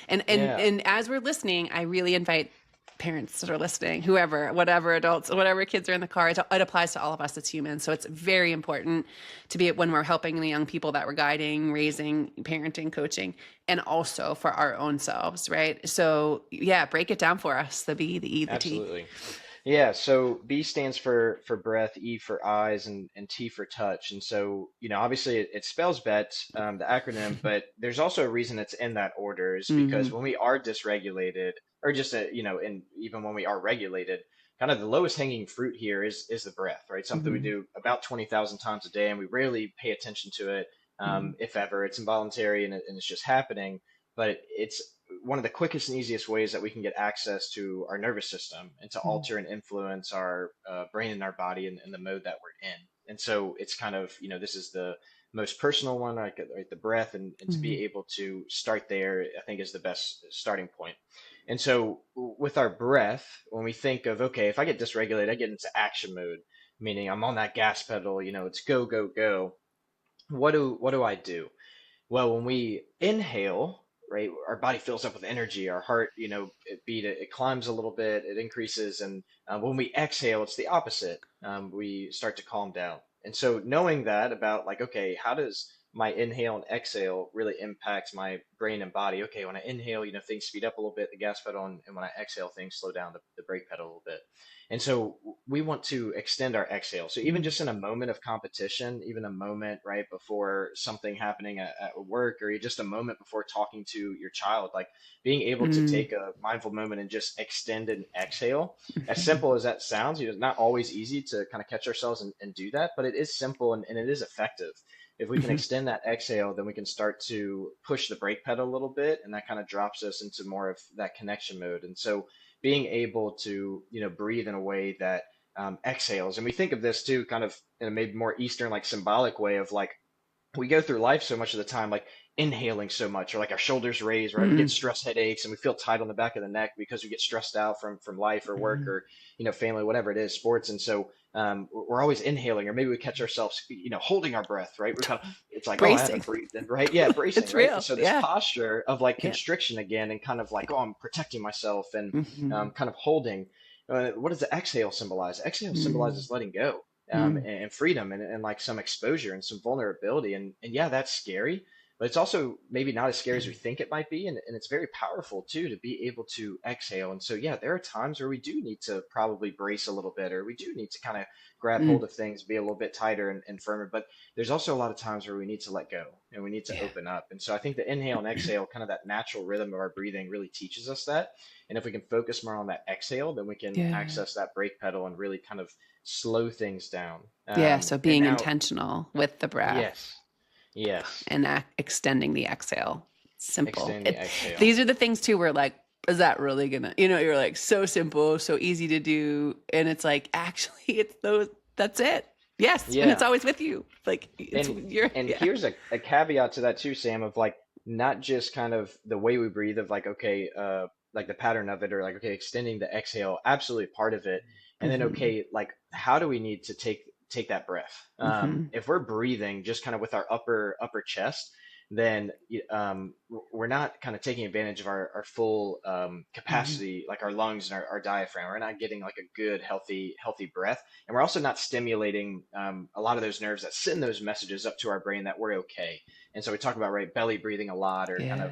Yeah. And as we're listening, I really invite parents that are listening, whoever, whatever adults, whatever kids are in the car, it applies to all of us as humans. So it's very important to be when we're helping the young people that we're guiding, raising, parenting, coaching, and also for our own selves, right? So yeah, break it down for us. The B, the E, the T. Absolutely. Yeah, so B stands for breath, E for eyes, and T for touch. And so, obviously it spells BET, the acronym, but there's also a reason it's in that order, is because Mm-hmm. when we are dysregulated, or just and even when we are regulated, kind of the lowest hanging fruit here is the breath, right? Something we Mm-hmm. do about 20,000 times a day, and we rarely pay attention to it, Mm-hmm. if ever. It's involuntary, and it's just happening, but it's one of the quickest and easiest ways that we can get access to our nervous system and to alter and influence our brain and our body in the mode that we're in. And so it's kind of, this is the most personal one, like the breath, and to Mm-hmm. be able to start there, I think is the best starting point. And so with our breath, when we think of, okay, if I get dysregulated, I get into action mode, meaning I'm on that gas pedal, it's go, go, go. What do I do? Well, when we inhale, right, our body fills up with energy. Our heart, it climbs a little bit, it increases, and when we exhale, it's the opposite. We start to calm down. And so, knowing that about like, okay, how does my inhale and exhale really impact my brain and body? Okay, when I inhale, things speed up a little bit, the gas pedal, and when I exhale, things slow down, the brake pedal a little bit. And so we want to extend our exhale. So even just in a moment of competition, even a moment right before something happening at work, or just a moment before talking to your child, like being able to Mm-hmm. take a mindful moment and just extend an exhale, as simple as that sounds, it's not always easy to kind of catch ourselves and do that, but it is simple, and it is effective. If we can Mm-hmm. extend that exhale, then we can start to push the brake pedal a little bit, and that kind of drops us into more of that connection mode. And so being able to breathe in a way that exhales. And we think of this too kind of in a maybe more eastern, like symbolic way of like, we go through life so much of the time like inhaling so much, or like our shoulders raised, right? We get Mm-hmm. stress headaches, and we feel tight on the back of the neck because we get stressed out from life or work or family, whatever it is, sports. And so we're always inhaling, or maybe we catch ourselves holding our breath, right? We're kind of, it's like, oh, I Bracing. haven't breathed in, right? Yeah, bracing, It's right? And real. so this Yeah. posture of like Yeah. constriction again, and kind of like, oh, I'm protecting myself, and Mm-hmm. kind of holding. What does the exhale symbolize? Exhale Mm-hmm. symbolizes letting go. Mm. and freedom and like some exposure and some vulnerability. And yeah, that's scary, but it's also maybe not as scary as we think it might be. And it's very powerful too to be able to exhale. And so, yeah, there are times where we do need to probably brace a little bit, or we do need to kind of grab Mm. hold of things, be a little bit tighter and firmer. But there's also a lot of times where we need to let go and we need to Yeah. open up. And so I think the inhale and exhale, kind of that natural rhythm of our breathing, really teaches us that. And if we can focus more on that exhale, then we can Yeah. access that brake pedal and really kind of slow things down. Yeah. So And being now, intentional with the breath yes, yes, and extending the exhale. Simple. extend the exhale. These are the things too where like, is that really gonna, you're like so simple, so easy to do. And it's like, actually, it's those, that's it. Yes. And it's Yeah. always with you. Like, And yeah. here's a caveat to that too, Sam, of like not just kind of the way we breathe of like, okay, like the pattern of it, or like, okay, extending the exhale, absolutely part of it. And then, Mm-hmm. okay, like how do we need to take that breath? Mm-hmm. If we're breathing just kind of with our upper chest, then we're not kind of taking advantage of our full Mm-hmm. capacity, like our lungs and our diaphragm. We're not getting like a good, healthy breath. And we're also not stimulating a lot of those nerves that send those messages up to our brain that we're okay. And so we talk about, right, belly breathing a lot, or kind of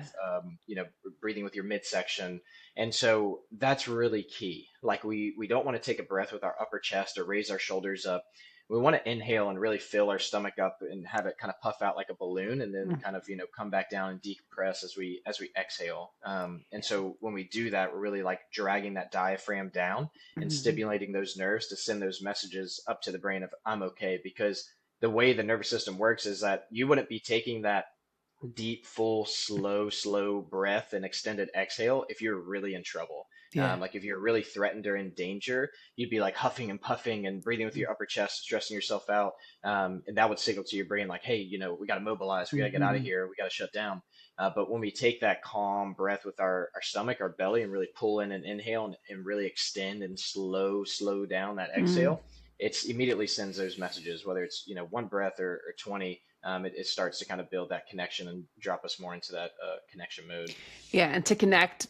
Yeah. breathing with your midsection. And so that's really key. Like we don't want to take a breath with our upper chest or raise our shoulders up. We want to inhale and really fill our stomach up and have it kind of puff out like a balloon, and then kind of come back down and decompress as we exhale. And so when we do that, we're really like dragging that diaphragm down and Mm-hmm. stimulating those nerves to send those messages up to the brain of I'm okay. Because the way the nervous system works is that you wouldn't be taking that deep, full, slow breath and extended exhale if you're really in trouble. Yeah. Like if you're really threatened or in danger, you'd be like huffing and puffing and breathing with your upper chest, stressing yourself out. And that would signal to your brain like, hey, we got to mobilize, we got to get out of Mm-hmm. here, we got to shut down. But when we take that calm breath with our stomach, our belly, and really pull in and inhale and really extend and slow down that Mm. exhale, it's immediately sends those messages, whether it's, one breath or 20. It starts to kind of build that connection and drop us more into that connection mode. Yeah, and to connect,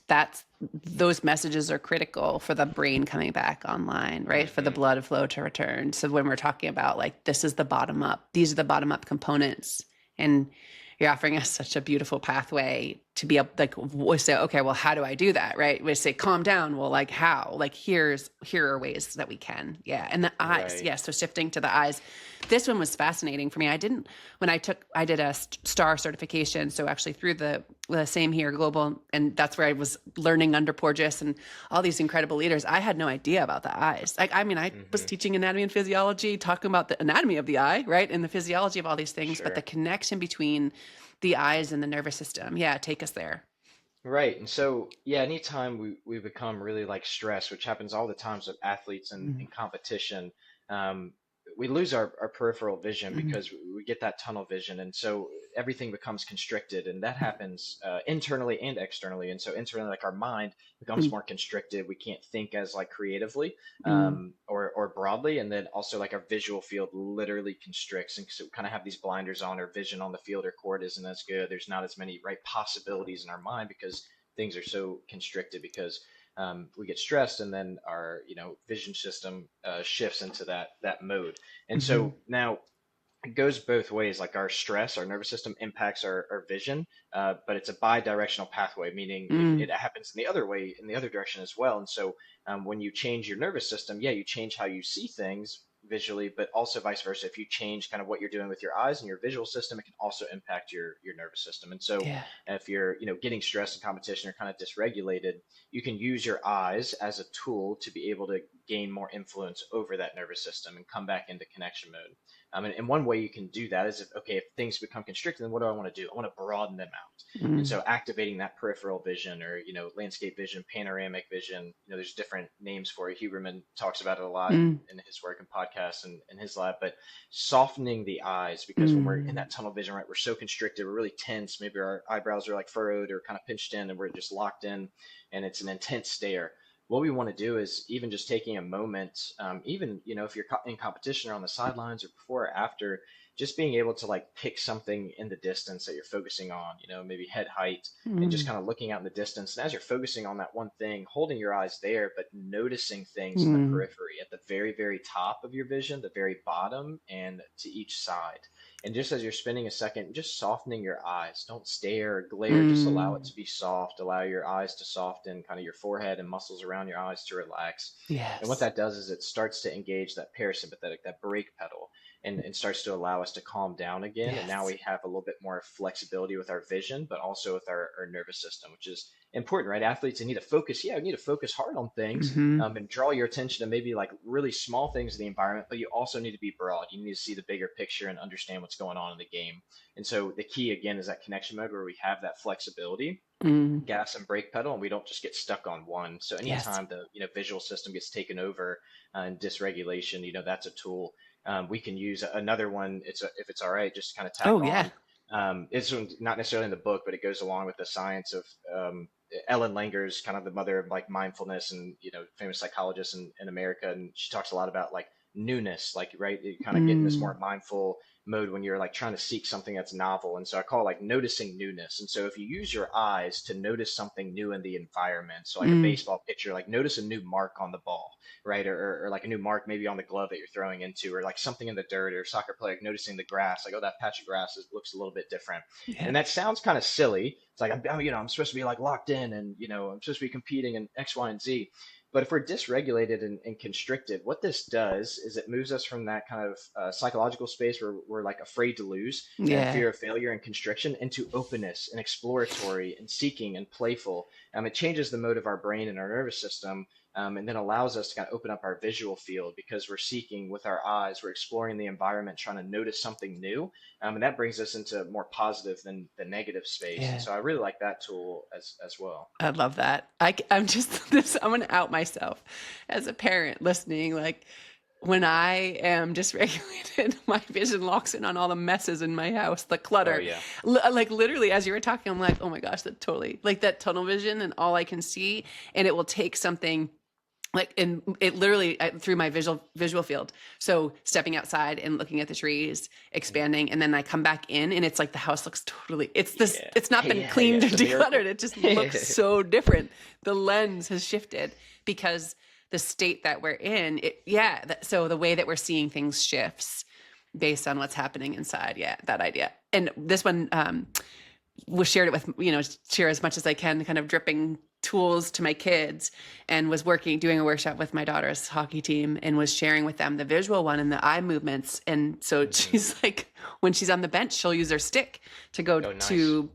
those messages are critical for the brain coming back online, right? For the Hmm. blood flow to return. So when we're talking about like this is the bottom up, these are the bottom up components, and you're offering us such a beautiful pathway to be able, like, we say, okay, well, how do I do that, right? We say, calm down. Well, like how? Like here are ways that we can, yeah. And the eyes, Right. yeah. So shifting to the eyes, this one was fascinating for me. I did a star certification. So actually through the same here global, and that's where I was learning under Porges and all these incredible leaders. I had no idea about the eyes. Like, I mean, I was Hmm. teaching anatomy and physiology, talking about the anatomy of the eye, right? And the physiology of all these things, but the Sure. connection between the eyes and the nervous system. Yeah. Take us there. Right. And so, yeah, anytime we become really like stressed, which happens all the times with athletes in competition, um, we lose our peripheral vision Mm-hmm. because we get that tunnel vision. And so everything becomes constricted. And that happens internally and externally. And so internally, like our mind becomes more constricted. We can't think as like creatively Mm-hmm. or broadly. And then also like our visual field literally constricts. And so we kind of have these blinders on. Our vision on the field or court isn't as good. There's not as many right possibilities in our mind because things are so constricted because we get stressed, and then our vision system shifts into that mode. And Mm-hmm. so now it goes both ways. Like our stress, our nervous system impacts our vision, but it's a bi-directional pathway, meaning Mm-hmm. it happens in the other way, in the other direction as well. And so when you change your nervous system, yeah, you change how you see things visually, but also vice versa. If you change kind of what you're doing with your eyes and your visual system, it can also impact your nervous system. And so Yeah. if you're getting stressed in competition or kind of dysregulated, you can use your eyes as a tool to be able to gain more influence over that nervous system and come back into connection mode. And one way you can do that is if things become constricted, then what do I want to do? I want to broaden them out. And Mm-hmm. so activating that peripheral vision, or, landscape vision, panoramic vision, there's different names for it. Huberman talks about it a lot in his work and podcasts and in his lab, but softening the eyes, because when we're in Mm-hmm. that tunnel vision, right, we're so constricted, we're really tense. Maybe our eyebrows are like furrowed or kind of pinched in and we're just locked in and it's an intense stare. What we want to do is even just taking a moment, even if you're in competition or on the sidelines or before or after, just being able to like pick something in the distance that you're focusing on, maybe head height, and just Mm, kind of looking out in the distance. And as you're focusing on that one thing, holding your eyes there, but noticing things in the mm, periphery at the very, very top of your vision, the very bottom, and to each side. And just as you're spending a second, just softening your eyes. Don't stare or glare. Just allow it mm. to be soft. Allow your eyes to soften, kind of your forehead and muscles around your eyes to relax. And what Yes. that does is it starts to engage that parasympathetic, that brake pedal, and starts to allow us to calm down again. And now Yes. we have a little bit more flexibility with our vision, but also with our nervous system, which is important, right? Athletes, they need to focus. Yeah, we need to focus hard on things, Hmm. and draw your attention to maybe like really small things in the environment, but you also need to be broad. You need to see the bigger picture and understand what's going on in the game. And so the key again is that connection mode where we have that flexibility, Mm. gas and brake pedal, and we don't just get stuck on one. So Yes. anytime the visual system gets taken over, and dysregulation, that's a tool. We can use another one. If it's all right, just kind of tack Oh, yeah. on. It's not necessarily in the book, but it goes along with the science of Ellen Langer's kind of the mother of like mindfulness, and famous psychologist in America, and she talks a lot about like newness, like right, you kind of get in this Mm. more mindful mode when you're like trying to seek something that's novel. And so I call it like noticing newness. And so if you use your eyes to notice something new in the environment, so like a Mm. baseball pitcher, like notice a new mark on the ball, right? Or like a new mark maybe on the glove that you're throwing into, or like something in the dirt, or soccer player like noticing the grass, like, oh, that patch of grass looks a little bit different. Yeah. And that sounds kind of silly. It's like, I'm supposed to be like locked in, and, I'm supposed to be competing in X, Y, and Z. But if we're dysregulated and constricted, what this does is it moves us from that kind of psychological space where we're like afraid to lose and Yeah. fear of failure and constriction into openness and exploratory and seeking and playful. It changes the mode of our brain and our nervous system, and then allows us to kind of open up our visual field because we're seeking with our eyes, we're exploring the environment, trying to notice something new. And that brings us into more positive than the negative space. And Yeah. so I really like that tool as well. I love that. I'm just this. I'm gonna out myself as a parent listening. Like when I am dysregulated, my vision locks in on all the messes in my house, the Oh clutter. yeah. Like literally, as you were talking, I'm like, oh my gosh, that totally like that tunnel vision, and all I can see, and it will take something like and it literally through my visual field, so stepping outside and looking at the trees Mhm. expanding, and then I come back in and it's like the house looks totally, Yeah. it's not been Yeah. Yeah. cleaned or It's a decluttered, miracle. it just looks so different. The lens has shifted because the state that we're in it, yeah, so the way that we're seeing things shifts based on what's happening inside. Yeah, that idea. And this one was shared it with, share as much as I can, kind of dripping tools to my kids, and was doing a workshop with my daughter's hockey team, and was sharing with them the visual one and the eye movements. And so Hmm. she's like, when she's on the bench, she'll use her stick to go Oh, nice. to,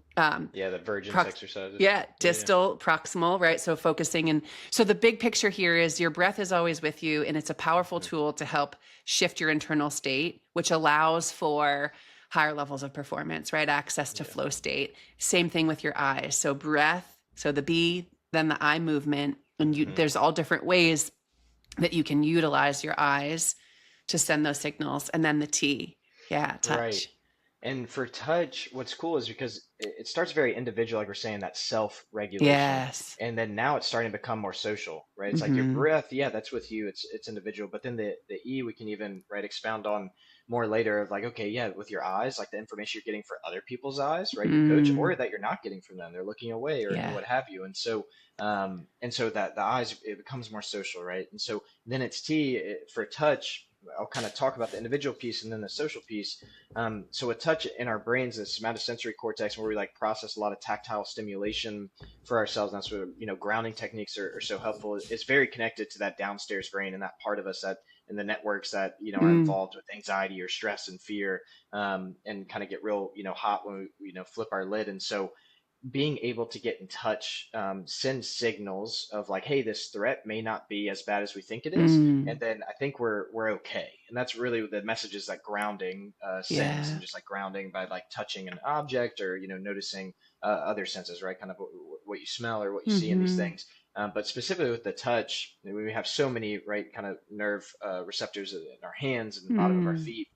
Yeah, the virgins prox- exercises. yeah, Yeah. distal, proximal, right? So focusing. And so the big picture here is your breath is always with you, and it's a powerful Hmm. tool to help shift your internal state, which allows for higher levels of performance, right? Access to Yeah. flow state. Same thing with your eyes. So breath, so the B, then the eye movement. And Hmm. there's all different ways that you can utilize your eyes to send those signals. And then the T, yeah, Right. touch. And for touch, what's cool is because it starts very individual, like we're saying, that self-regulation. Yes. And then now it's starting to become more social, right? It's like your Mm-hmm. breath, yeah, that's with you. It's individual. But then the E we can even, right, expound on more later of like, okay, yeah, with your eyes, like the information you're getting for other people's eyes, right? Your coach, Mm, or that you're not getting from them. They're looking away or yeah. what have you. And so that the eyes, it becomes more social, right? And so then it's T for touch. I'll kind of talk about the individual piece and then the social piece. So with touch in our brains, this somatosensory cortex, where we like process a lot of tactile stimulation for ourselves. And that's where grounding techniques are so helpful. It's very connected to that downstairs brain and that part of us that in the networks that are Mm, involved with anxiety or stress and fear, and kind of get real hot when we flip our lid. And so being able to get in touch, send signals of like, hey, this threat may not be as bad as we think it is, and mm, then I think we're okay. And that's really the messages that grounding sends, yeah. and just like grounding by like touching an object or noticing other senses, right? Kind of what you smell or what you see in these Mm-hmm. things. But specifically with the touch, we have so many right kind of nerve receptors in our hands and the bottom of our Mm, feet,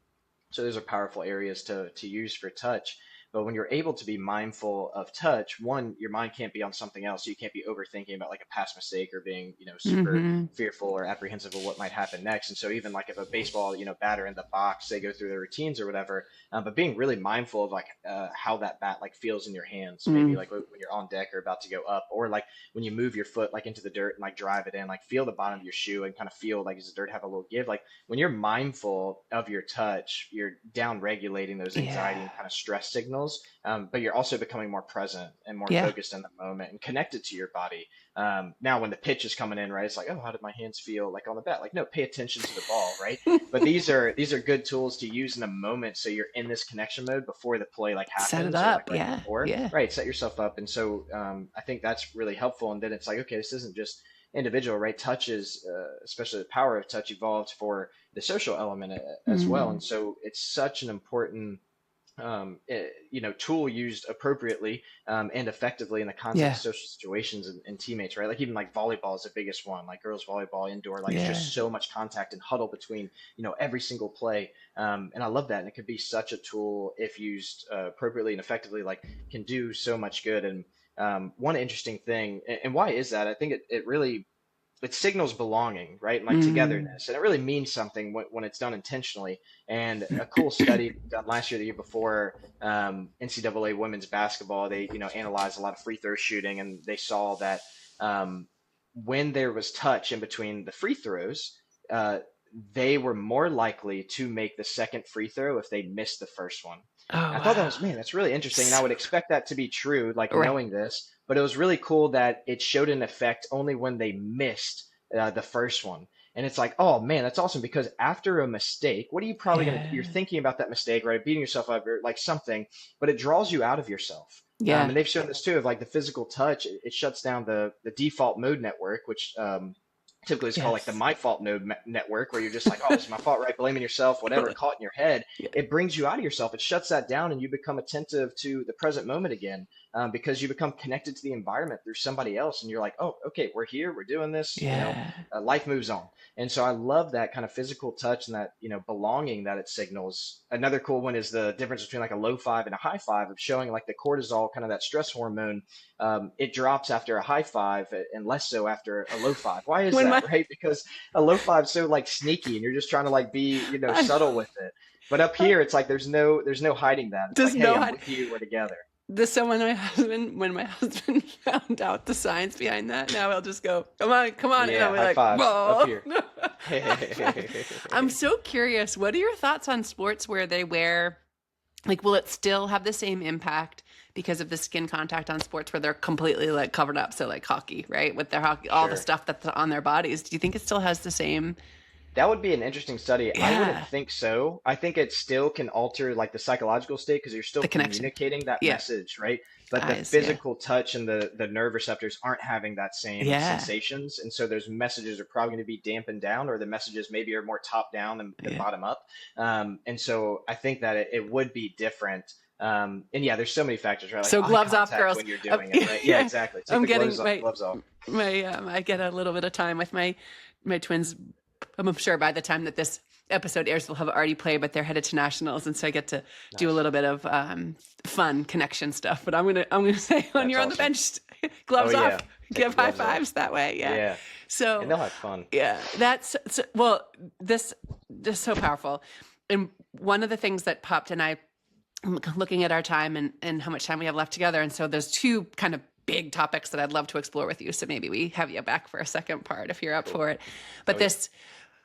so those are powerful areas to use for touch. But when you're able to be mindful of touch, one, your mind can't be on something else. You can't be overthinking about like a past mistake or being, super Mm-hmm. fearful or apprehensive of what might happen next. And so even like if a baseball, batter in the box, they go through their routines or whatever, but being really mindful of like how that bat like feels in your hands, maybe Mm. like when you're on deck or about to go up, or like when you move your foot like into the dirt and like drive it in, like feel the bottom of your shoe and kind of feel like does the dirt have a little give? Like when you're mindful of your touch, you're down regulating those anxiety Yeah. and kind of stress signals, but you're also becoming more present and more Yeah. focused in the moment and connected to your body. Now, when the pitch is coming in, right, it's like, oh, how did my hands feel like on the bat? Like, no, pay attention to the ball, right? But these are good tools to use in the moment, so you're in this connection mode before the play like Set it happens or up. like right Yeah. before, Yeah. right? Set yourself up, and so I think that's really helpful. And then it's like, okay, this isn't just individual, right? Touch is, especially the power of touch, evolved for the social element as well, Mm. and so it's such an important tool used appropriately and effectively in the context Yeah. of social situations and teammates, right? Like even like volleyball is the biggest one, like girls volleyball indoor, like it's Yeah. just so much contact and huddle between, every single play. And I love that. And it could be such a tool if used appropriately and effectively, like can do so much good. And one interesting thing, and why is that? I think it really it signals belonging, right? And like Mm. togetherness. And it really means something when it's done intentionally. And a cool study done last year, the year before, NCAA women's basketball, they, analyzed a lot of free throw shooting, and they saw that um, when there was touch in between the free throws, uh, they were more likely to make the second free throw if they missed the first one. Oh, I thought that wow. was, man, that's really interesting. And I So, would expect that to be true, like right. knowing this, but it was really cool that it showed an effect only when they missed the first one. And it's like, oh man, that's awesome because after a mistake, what are you probably going to do? You're Yeah. thinking about that mistake, right? Beating yourself up or like something, but it draws you out of yourself. Yeah. And they've shown this too of like the physical touch, it shuts down the default mode network, which typically it's called like the Yes. my fault network, where you're just like, oh, it's my fault, right? Blaming yourself, whatever, caught in your head. Yeah. It brings you out of yourself. It shuts that down, and you become attentive to the present moment again, because you become connected to the environment through somebody else, and you're like, oh, okay, we're here, we're doing this. Yeah. Life moves on. And so I love that kind of physical touch and that belonging that it signals. Another cool one is the difference between like a low five and a high five, of showing like the cortisol, kind of that stress hormone, it drops after a high five and less so after a low five. Why is When that, my right? Because a low five's so like sneaky and you're just trying to like be, I, subtle with it. But up here, it's like there's no hiding that. It's does like, hey, know I'm how with you, we're together. this so when my husband found out the science behind that, now he'll just go, come on, and I'll Yeah, be high like, fives up whoa. here. High five. I'm so curious. What are your thoughts on sports where they wear, like, will it still have the same impact because of the skin contact on sports where they're completely like covered up? So like hockey, right? With their hockey, all the Sure. stuff that's on their bodies. Do you think it still has the same? That would be an interesting study. I wouldn't Yeah, think so. I think it still can alter like the psychological state because you're still the connection. communicating that Yeah, message, right? But the eyes. Yeah, physical touch and the nerve receptors aren't having that same yeah, sensations. And so those messages are probably going to be dampened down, or the messages maybe are more top down than yeah. bottom up. And so I think that it would be different. And yeah, there's so many factors, right? Like So eye gloves off, contact girls. when you're doing it, right? Yeah, Yeah, exactly. Take I'm the getting gloves off. my I get a little bit of time with my twins. I'm sure by the time that this episode airs, they'll have already played, but they're headed to nationals, and so I get to do a Nice. little bit of fun connection stuff. But I'm gonna say when That's you're on the awesome. bench, Oh gloves yeah. off, Take the give high gloves off. fives that way. Yeah. Yeah. And So they'll have fun. yeah, that's so, well, this just so powerful. And one of the things that popped, and I'm looking at our time and how much time we have left together, and so there's two kind of big topics that I'd love to explore with you. So maybe we have you back for a second part if you're up Cool. for it. But Oh yeah. this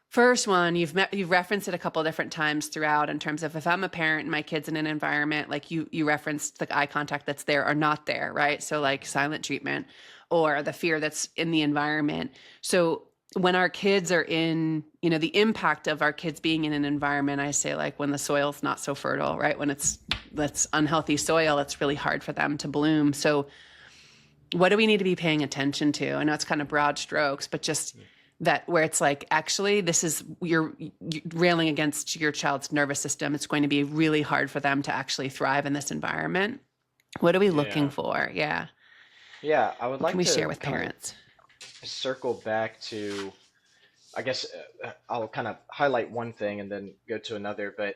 first one, you've referenced it a couple of different times throughout in terms of if I'm a parent and my kid's in an environment, like you referenced the eye contact that's there or not there, right? So like silent treatment or the fear that's in the environment. So when our kids are in, the impact of our kids being in an environment, I say like when the soil's not so fertile, right? When that's unhealthy soil, it's really hard for them to bloom. So what do we need to be paying attention to? I know it's kind of broad strokes, but just that where it's like, actually, this is you're railing against your child's nervous system. It's going to be really hard for them to actually thrive in this environment. What are we looking Yeah. for? Yeah. Yeah, I would What can like we share to with kind of parents? circle back to, I guess I'll kind of highlight one thing and then go to another, but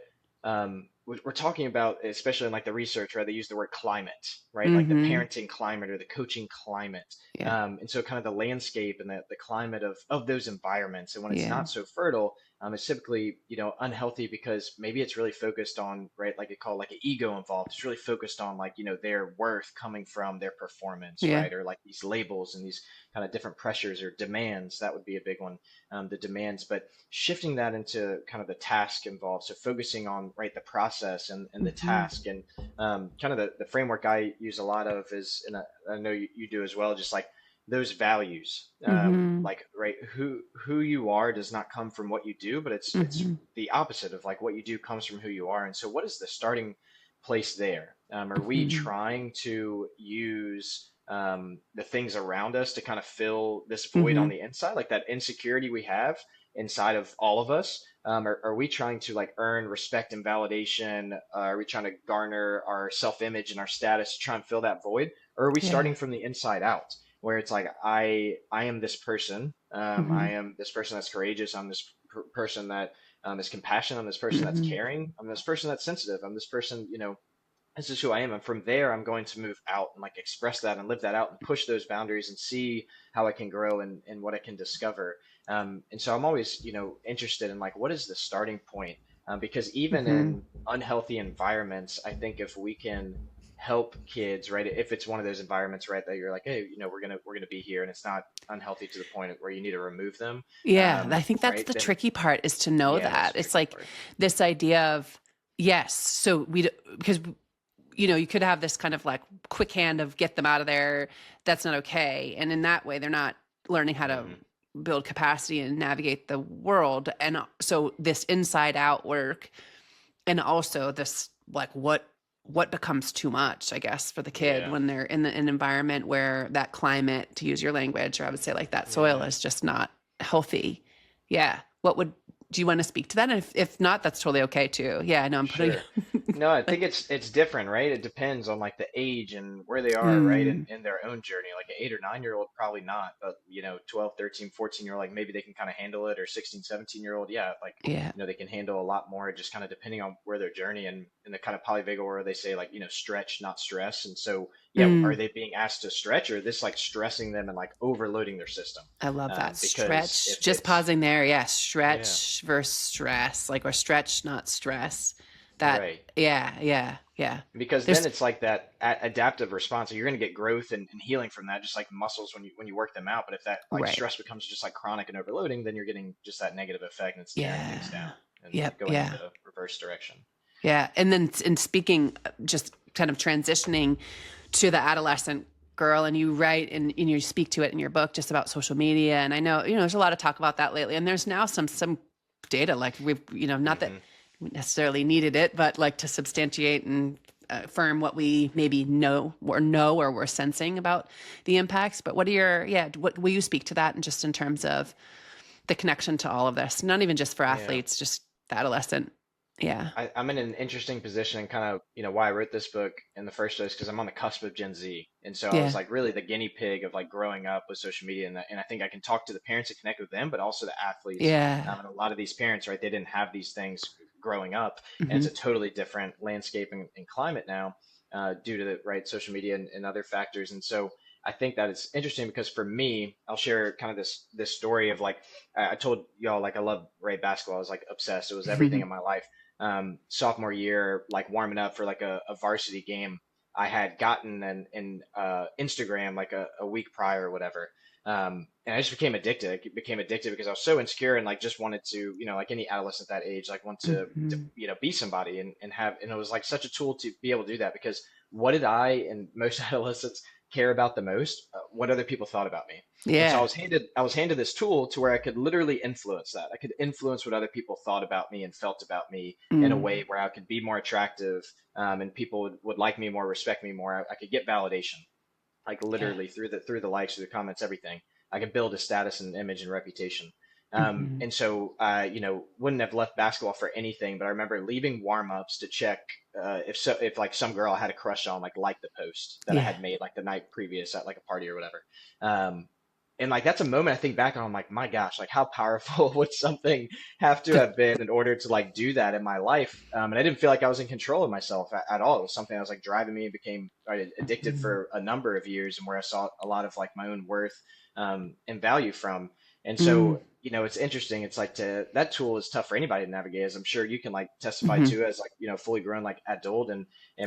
we're talking about, especially in like the research, right? They use the word climate, right? Like the Mm-hmm. parenting climate or the coaching climate. Yeah. And so kind of the landscape and the climate of those environments. And when it's Yeah. not so fertile, it's typically, unhealthy because maybe it's really focused on, right? Like they call it like an ego involved. It's really focused on like, their worth coming from their performance, Yeah. right? Or like these labels and these kind of different pressures or demands. That would be a big one, the demands. But shifting that into kind of the task involved. So focusing on right the process and the Mm-hmm. task and kind of the framework I use a lot of is, and I know you do as well, just like those values, Mm-hmm. like right who you are does not come from what you do, but it's Mm-hmm. the opposite of like what you do comes from who you are. And so what is the starting place there? Are we Mm-hmm. trying to use the things around us to kind of fill this void Mm-hmm. on the inside, like that insecurity we have inside of all of us? Are we trying to like earn respect and validation? Are we trying to garner our self-image and our status to try and fill that void? Or are we starting Yeah. from the inside out, where it's like I am this person, Mm-hmm. I am this person that's courageous, I'm this person that is compassionate, I'm this person that's Mm-hmm. caring, I'm this person that's sensitive, I'm this person, this is who I am. And from there, I'm going to move out and like express that and live that out and push those boundaries and see how I can grow and what I can discover. And so I'm always, interested in like, what is the starting point? Because even Mm-hmm. in unhealthy environments, I think if we can help kids, right, if it's one of those environments, right, that you're like, hey, we're gonna be here, and it's not unhealthy to the point where you need to remove them, Yeah, I think that's right, the then tricky part is to know yeah, that's that. the It's tricky like part. this idea of, yes, so because, you could have this kind of like quick hand of get them out of there. That's not okay. And in that way, they're not learning how to Hmm. build capacity and navigate the world. And so this inside out work, and also this like what becomes too much, I guess, for the kid Yeah, when they're in an environment where that climate, to use your language, or I would say like that soil yeah. is just not healthy. Yeah. Do you want to speak to that? And if not, that's totally okay too. Yeah, I know I'm putting Sure. No, I think like, it's different, right? It depends on like the age and where they are, right? mm, In their own journey. Like an 8 or 9 year old, probably not, but 12, 13, 14 year old, like maybe they can kind of handle it, or 16, 17 year old, yeah, like yeah. they can handle a lot more, just kind of depending on where their journey and in the kind of polyvagal where they say like, stretch, not stress. And so, yeah, are Mm, they being asked to stretch, or is this like stressing them and like overloading their system? I love that. Because Stretch, if just it's, pausing there. Yeah. yeah, Stretch versus stress, like, or stretch, not stress. That, right. yeah, yeah, yeah. Because then There's, it's like that adaptive response. So you're going to get growth and healing from that, just like muscles when you work them out. But if that like right. stress becomes just like chronic and overloading, then you're getting just that negative effect, and it's tearing things down Yeah. and Yep. going in Yeah. the reverse direction. Yeah. And then in speaking, just kind of transitioning to the adolescent girl, and you write and you speak to it in your book just about social media. And I know, there's a lot of talk about that lately. And there's now some data, like we've, not that Hmm. we necessarily needed it, but like to substantiate and affirm what we maybe know or we're sensing about the impacts. But what will you speak to that, and just in terms of the connection to all of this, not even just for Yeah. athletes, just the adolescent. Yeah. I'm in an interesting position, and kind of, why I wrote this book in the first place, because I'm on the cusp of Gen Z. And so I was Yeah. like really the guinea pig of like growing up with social media. And I think I can talk to the parents and connect with them, but also the athletes. Yeah. And a lot of these parents, right, they didn't have these things growing up. And it's Hmm. a totally different landscape and climate now, due to the right social media and other factors. And so I think that it's interesting because for me, I'll share kind of this story of like, I told y'all like I love Ray basketball. I was like obsessed. It was everything in my life. Sophomore year, like warming up for like a varsity game, I had gotten an Instagram like a week prior or whatever. And I just became addicted. I became addicted because I was so insecure and like just wanted to, like any adolescent that age, like want to Hmm. be somebody and have, and it was like such a tool to be able to do that because what did I and most adolescents care about the most? What other people thought about me. And so Yeah. I was handed this tool to where I could literally influence that. I could influence what other people thought about me and felt about me in a Mm. way where I could be more attractive, and people would like me more, respect me more. I could get validation, like Yeah. literally through the likes, through the comments, everything. I could build a status and image and reputation. Hmm. And so, wouldn't have left basketball for anything. But I remember leaving warm-ups to check if like some girl I had a crush on, like the post that I Yeah. had made like the night previous at like a party or whatever. Um, and like that's a moment I think back on, I'm like, my gosh, like how powerful would something have to The, have been in order to like do that in my life? And I didn't feel like I was in control of myself at all. It was something that was like driving me and became addicted mm, for a number of years, and where I saw a lot of like my own worth and value from. And mm, so, it's interesting. It's like that tool is tough for anybody to navigate, as I'm sure you can like testify mhm. to, as like, fully grown like adult and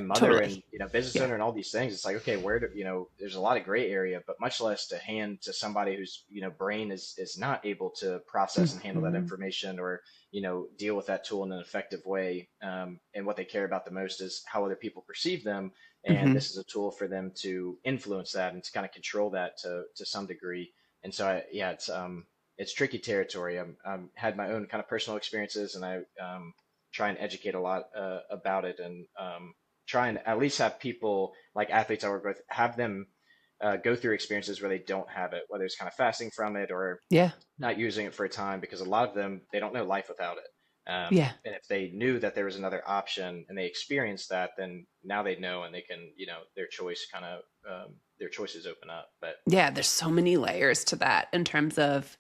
mother and Totally. business Yeah. owner and all these things. It's like, okay, where do there's a lot of gray area, but much less to hand to somebody whose brain is not able to process and handle that Mhm. information, or deal with that tool in an effective way. And what they care about the most is how other people perceive them, and Mhm. this is a tool for them to influence that and to kind of control that to some degree. And so yeah, it's tricky territory. I'm had my own kind of personal experiences, and I try and educate a lot about it, and try and at least have people like athletes I work with have them go through experiences where they don't have it, whether it's kind of fasting from it or Yeah. not using it for a time, because a lot of them, they don't know life without it. Yeah. And if they knew that there was another option and they experienced that, then now they know, and they can, their choice kind of, their choices open up. But Yeah. There's so many layers to that in terms of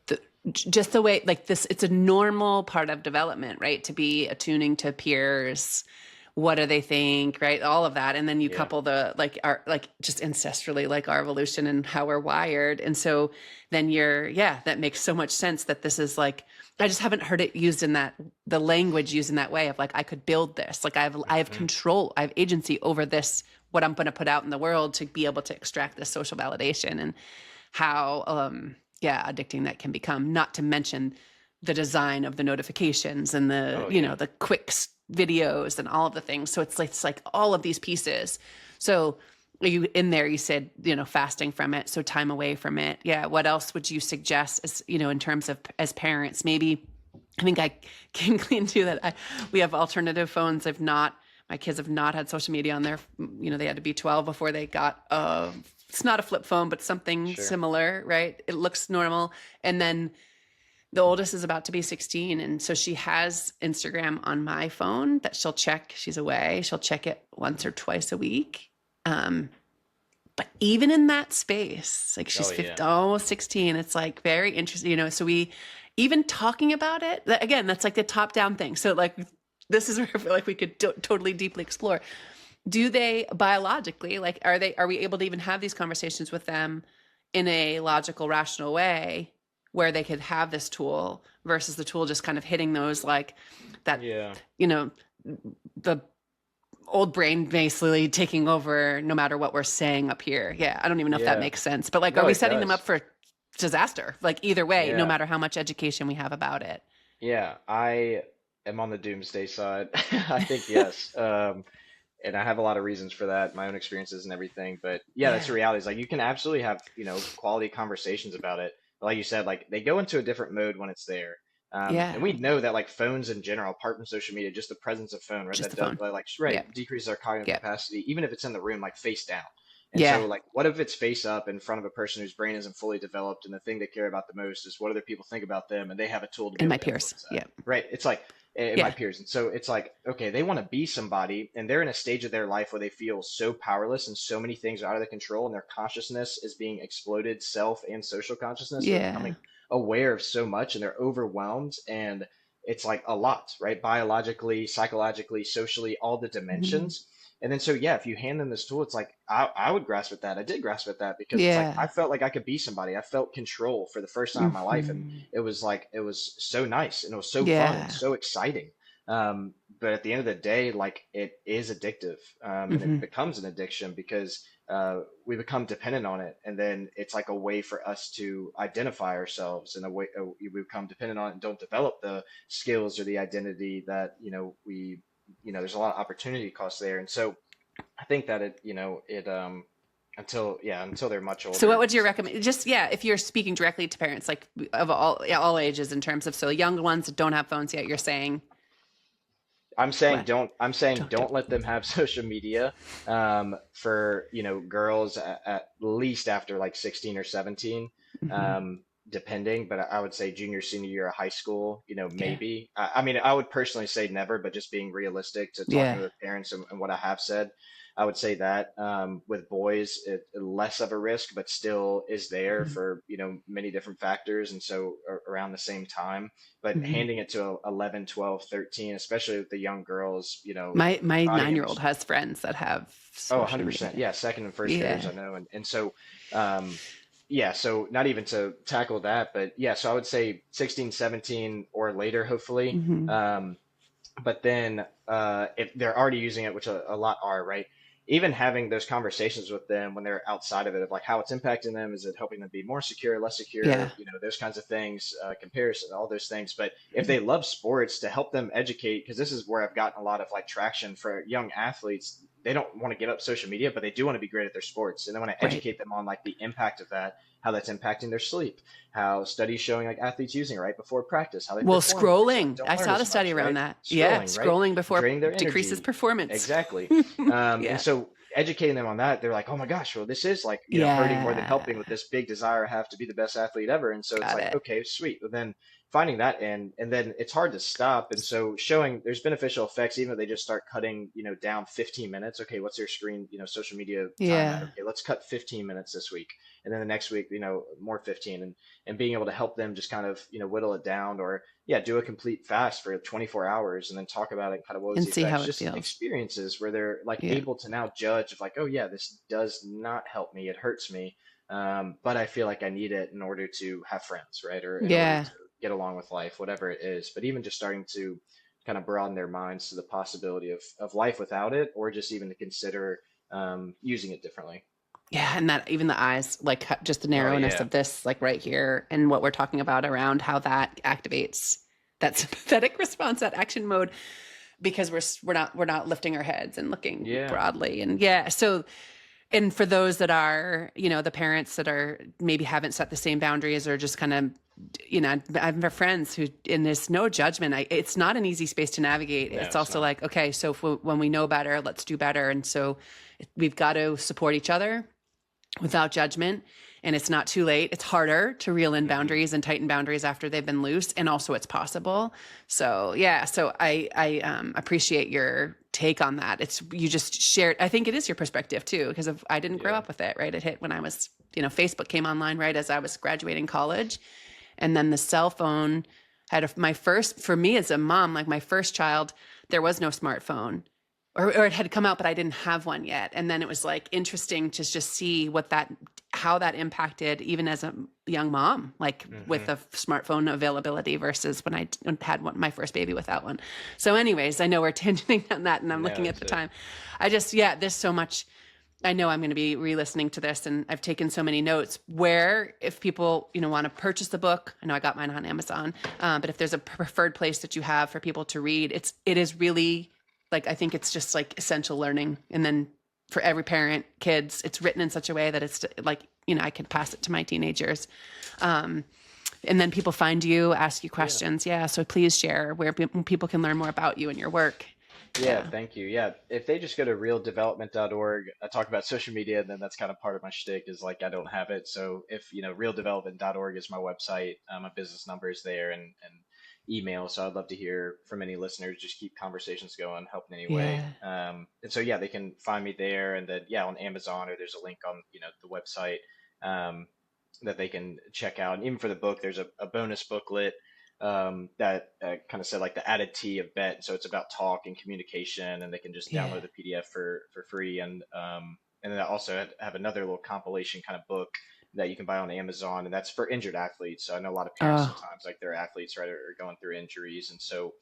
the, just the way like this, it's a normal part of development, right? To be attuning to peers. What do they think, right? All of that. And then you yeah, couple the like our like just ancestrally, like our evolution and how we're wired. And so then yeah, that makes so much sense that this is like, I just haven't heard it used in that, the language used in that way of like, I could build this, like I have hmm, control, I have agency over this, what I'm going to put out in the world to be able to extract this social validation. And how yeah, addicting that can become, not to mention the design of the notifications and the oh yeah, the quick videos and all of the things. So it's like all of these pieces. So you in there, you said fasting from it, so time away from it. Yeah, what else would you suggest as in terms of as parents? Maybe I think I can clean too that we have alternative phones. I've not My kids have not had social media on their, they had to be 12 before they got it's not a flip phone, but something sure, similar, right? It looks normal. And then the oldest is about to be 16. And so she has Instagram on my phone that she'll check. She's away. She'll check it once or twice a week. Um, but even in that space, like oh she's yeah, 15, almost 16, it's like very interesting, so we, even talking about it, again, that's like the top down thing. So like, this is where I feel like we could totally deeply explore. Do they biologically, like, are we able to even have these conversations with them in a logical, rational way where they could have this tool versus the tool just kind of hitting those like that, yeah, you know, the old brain basically taking over no matter what we're saying up here. Yeah. I don't even know if that yeah. makes sense, but like, are No, we it setting them up does. for disaster? Like either way, no Yeah. matter how much education we have about it. Yeah, I am on the doomsday side. I think yes. And I have a lot of reasons for that, my own experiences and everything. But yeah, that's Yeah. the reality. Is like you can absolutely have, quality conversations about it. But like you said, like they go into a different mode when it's there. Yeah. And we know that like phones in general, apart from social media, just the presence of phone, right? Just That the does phone. like Yeah. right decreases our cognitive Yeah. capacity, even if it's in the room, like face down. And Yeah. so like, what if it's face up in front of a person whose brain isn't fully developed, and the thing they care about the most is what other people think about them, and they have a tool to be And able my to peers. influence that, Yeah. right? It's like in my Yeah. peers. And so it's like, okay, they want to be somebody, and they're in a stage of their life where they feel so powerless and so many things are out of their control, and their consciousness is being exploded, self and social consciousness. They're Yeah. becoming aware of so much, and they're overwhelmed. And it's like a lot, right? Biologically, psychologically, socially, all the Mhm. dimensions. And then so yeah, if you hand them this tool, it's like I would grasp at that. I did grasp at that because it's like I Yeah. felt like I could be somebody. I felt control for the first time in my life, and Hmm. it was like it was so nice, and it was so fun and Yeah. so exciting. But at the end of the day, like it is addictive, and it Hmm. becomes an addiction because we become dependent on it, and then it's like a way for us to identify ourselves in a way. We become dependent on it and don't develop the skills or the identity that there's a lot of opportunity costs there. And so I think that until they're much So what older. would you recommend? Just, yeah, if you're speaking directly to parents, like of all, yeah, all ages in terms of, so young ones that don't have phones yet, you're saying what? I'm saying Don't do don't let them have social media for girls at least after like 16 or 17, it. Hmm. depending. But I would say junior senior year of high school, Yeah. maybe. I mean, I would personally say never, but just being realistic to talking Yeah. to the parents and what I have said. I would say that with boys, less of a risk, but still is there Mhm. for, many different factors. And so around the same time, but Mhm. handing it to 11, 12, 13, especially with the young girls, My body 9-year-old image. has friends that have Oh, social 100%. media. Yeah, second and first graders Yeah. I know. And so, um, yeah, so not even to tackle that, but yeah, so I would say 16, 17 or later, hopefully. Hmm. But then if they're already using it, which a lot are, right? Even having those conversations with them when they're outside of it, of like how it's impacting them, is it helping them be more secure, less Yeah. secure, those kinds of things, comparison, all those things. But if they love sports, to help them educate, because this is where I've gotten a lot of like traction for young athletes. They don't want to give up social media, but they do want to be great at their sports, and I want to Right. educate them on like the impact of that, how that's impacting their sleep, how studies showing like athletes using it right before practice, how they Well, perform more, so they scrolling. don't I learn saw the as study much, around right? that. Yeah. Scrolling, right? Scrolling before Draining their decreases energy. performance. Exactly. And Yeah. so educating them on that, they're like, oh my gosh, well, this is like, hurting more than helping Yeah. with this big desire I have to be the best athlete ever. And so it's Got like, it. okay, sweet. But then finding that and then it's hard to stop. And so showing there's beneficial effects, even if they just start cutting, down 15 minutes. Okay, what's their screen, social media time at? Yeah. Okay, let's cut 15 minutes this week. And then the next week, more 15 and being able to help them just kind of, whittle it down or yeah, do a complete fast for 24 hours and then talk about it, kind of what was And the see how effects, it just feels. experiences where they're like Yeah. able to now judge of like, oh yeah, this does not help me, it hurts me, but I feel like I need it in order to have friends, right? Or in order Yeah. to get along with life, whatever it is. But even just starting to kind of broaden their minds to the possibility of life without it, or just even to consider using it differently. Yeah, and that even the eyes, like just the Oh narrowness yeah, of this, like right here, and what we're talking about around how that activates that sympathetic response, that action mode, because we're not lifting our heads and looking yeah, broadly, and yeah. So, and for those that are, the parents that are maybe haven't set the same boundaries or just kind of, I have friends who, and there's no judgment. It's not an easy space to navigate. no, It's it's also not. like, okay, so when we know better, let's do better, and so we've got to support each other without judgment. And it's not too late. It's harder to reel in Hmm. boundaries and tighten boundaries after they've been loose. And also it's possible. So yeah, so I appreciate your take on that. It's, you just shared, I think it is your perspective too, because I didn't grow Yeah, up with it, right? It hit when I was, Facebook came online right as I was graduating college. And then the cell phone my first, for me as a mom, like my first child, there was no smartphone, or it had come out, but I didn't have one yet. And then it was like interesting to just see how that impacted even as a young mom, like with hmm the smartphone availability versus when I had my first baby without one. So anyways, I know we're tangenting on that and I'm no, looking at it's the it. time. There's so much. I know I'm going to be re-listening to this and I've taken so many notes where if people, want to purchase the book, I know I got mine on Amazon, but if there's a preferred place that you have for people to read, it is really like, I think it's just like essential learning. And then for every parent, kids, it's written in such a way that it's like, I could pass it to my teenagers. Um, and then people find you, ask you Yeah. questions. Yeah. So please share where people can learn more about you and your work. Yeah, Yeah. thank you. Yeah, if they just go to realdevelopment.org, I talk about social media, and then that's kind of part of my shtick is like I don't have it. So if realdevelopment.org is my website, my business number is there, and email. So I'd love to hear from any listeners. Just keep conversations going, help in any way. Yeah. And so yeah, they can find me there, and then yeah, on Amazon or there's a link on the website um, that they can check out. And even for the book, there's a bonus booklet that kind of said like the added T of bet. So it's about talk and communication, and they can just Yeah. download the PDF for free. And then I also have another little compilation kind of book that you can buy on Amazon, and that's for injured athletes. So I know a lot of parents Oh, sometimes like their athletes right are going through injuries, and so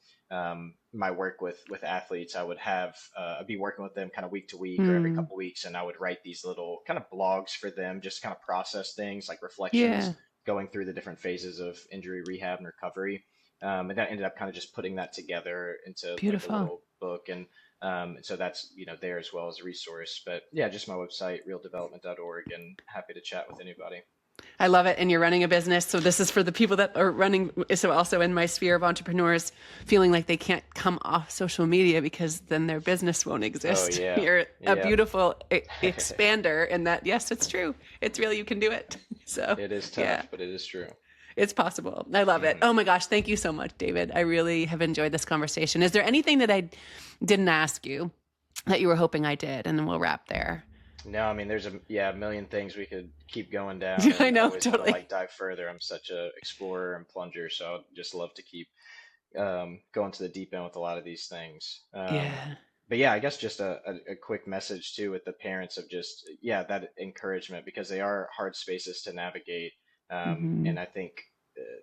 my work with athletes, I would have I'd be working with them kind of week to week or every mm, couple weeks, and I would write these little kind of blogs for them, just kind of process things like reflections yeah. going through the different phases of injury rehab and recovery. And I ended up kind of just putting that together into like a Beautiful. little book. And so that's, there as well as a resource. But yeah, just my website, realdevelopment.org, and happy to chat with anybody. I love it. And you're running a business. So this is for the people that are running. So also in my sphere of entrepreneurs feeling like they can't come off social media because then their business won't Oh, exist. yeah. You're a Yeah. beautiful expander in that. Yes, it's true. It's real. You can do it. So It is yeah, tough, but it is true. it's possible. I love it. Mhm. Oh my gosh. Thank you so much, David. I really have enjoyed this conversation. Is there anything that I didn't ask you that you were hoping I did? And then we'll wrap there. No, I mean, there's a million things we could keep going down, I and know, always want to totally. like dive further. I'm such a explorer and plunger, so I'd just love to keep going to the deep end with a lot of these things. Yeah. But yeah, I guess just a quick message too with the parents of just, yeah, that encouragement because they are hard spaces to navigate. Hmm. And I think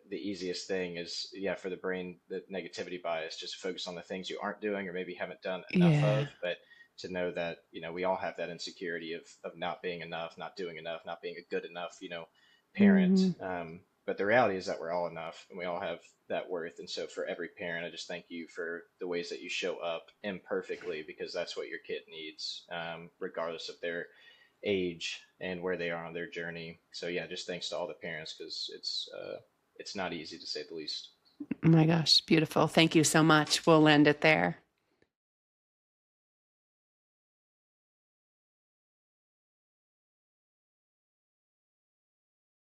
the easiest thing is, yeah, for the brain, the negativity bias, just focus on the things you aren't doing or maybe haven't done enough Yeah. of. But to know that, we all have that insecurity of not being enough, not doing enough, not being a good enough, parent. Hmm. But the reality is that we're all enough and we all have that worth. And so for every parent, I just thank you for the ways that you show up imperfectly because that's what your kid needs, regardless of their age and where they are on their journey. So yeah, just thanks to all the parents because it's not easy to say the least. Oh my gosh, beautiful. Thank you so much. We'll end it there.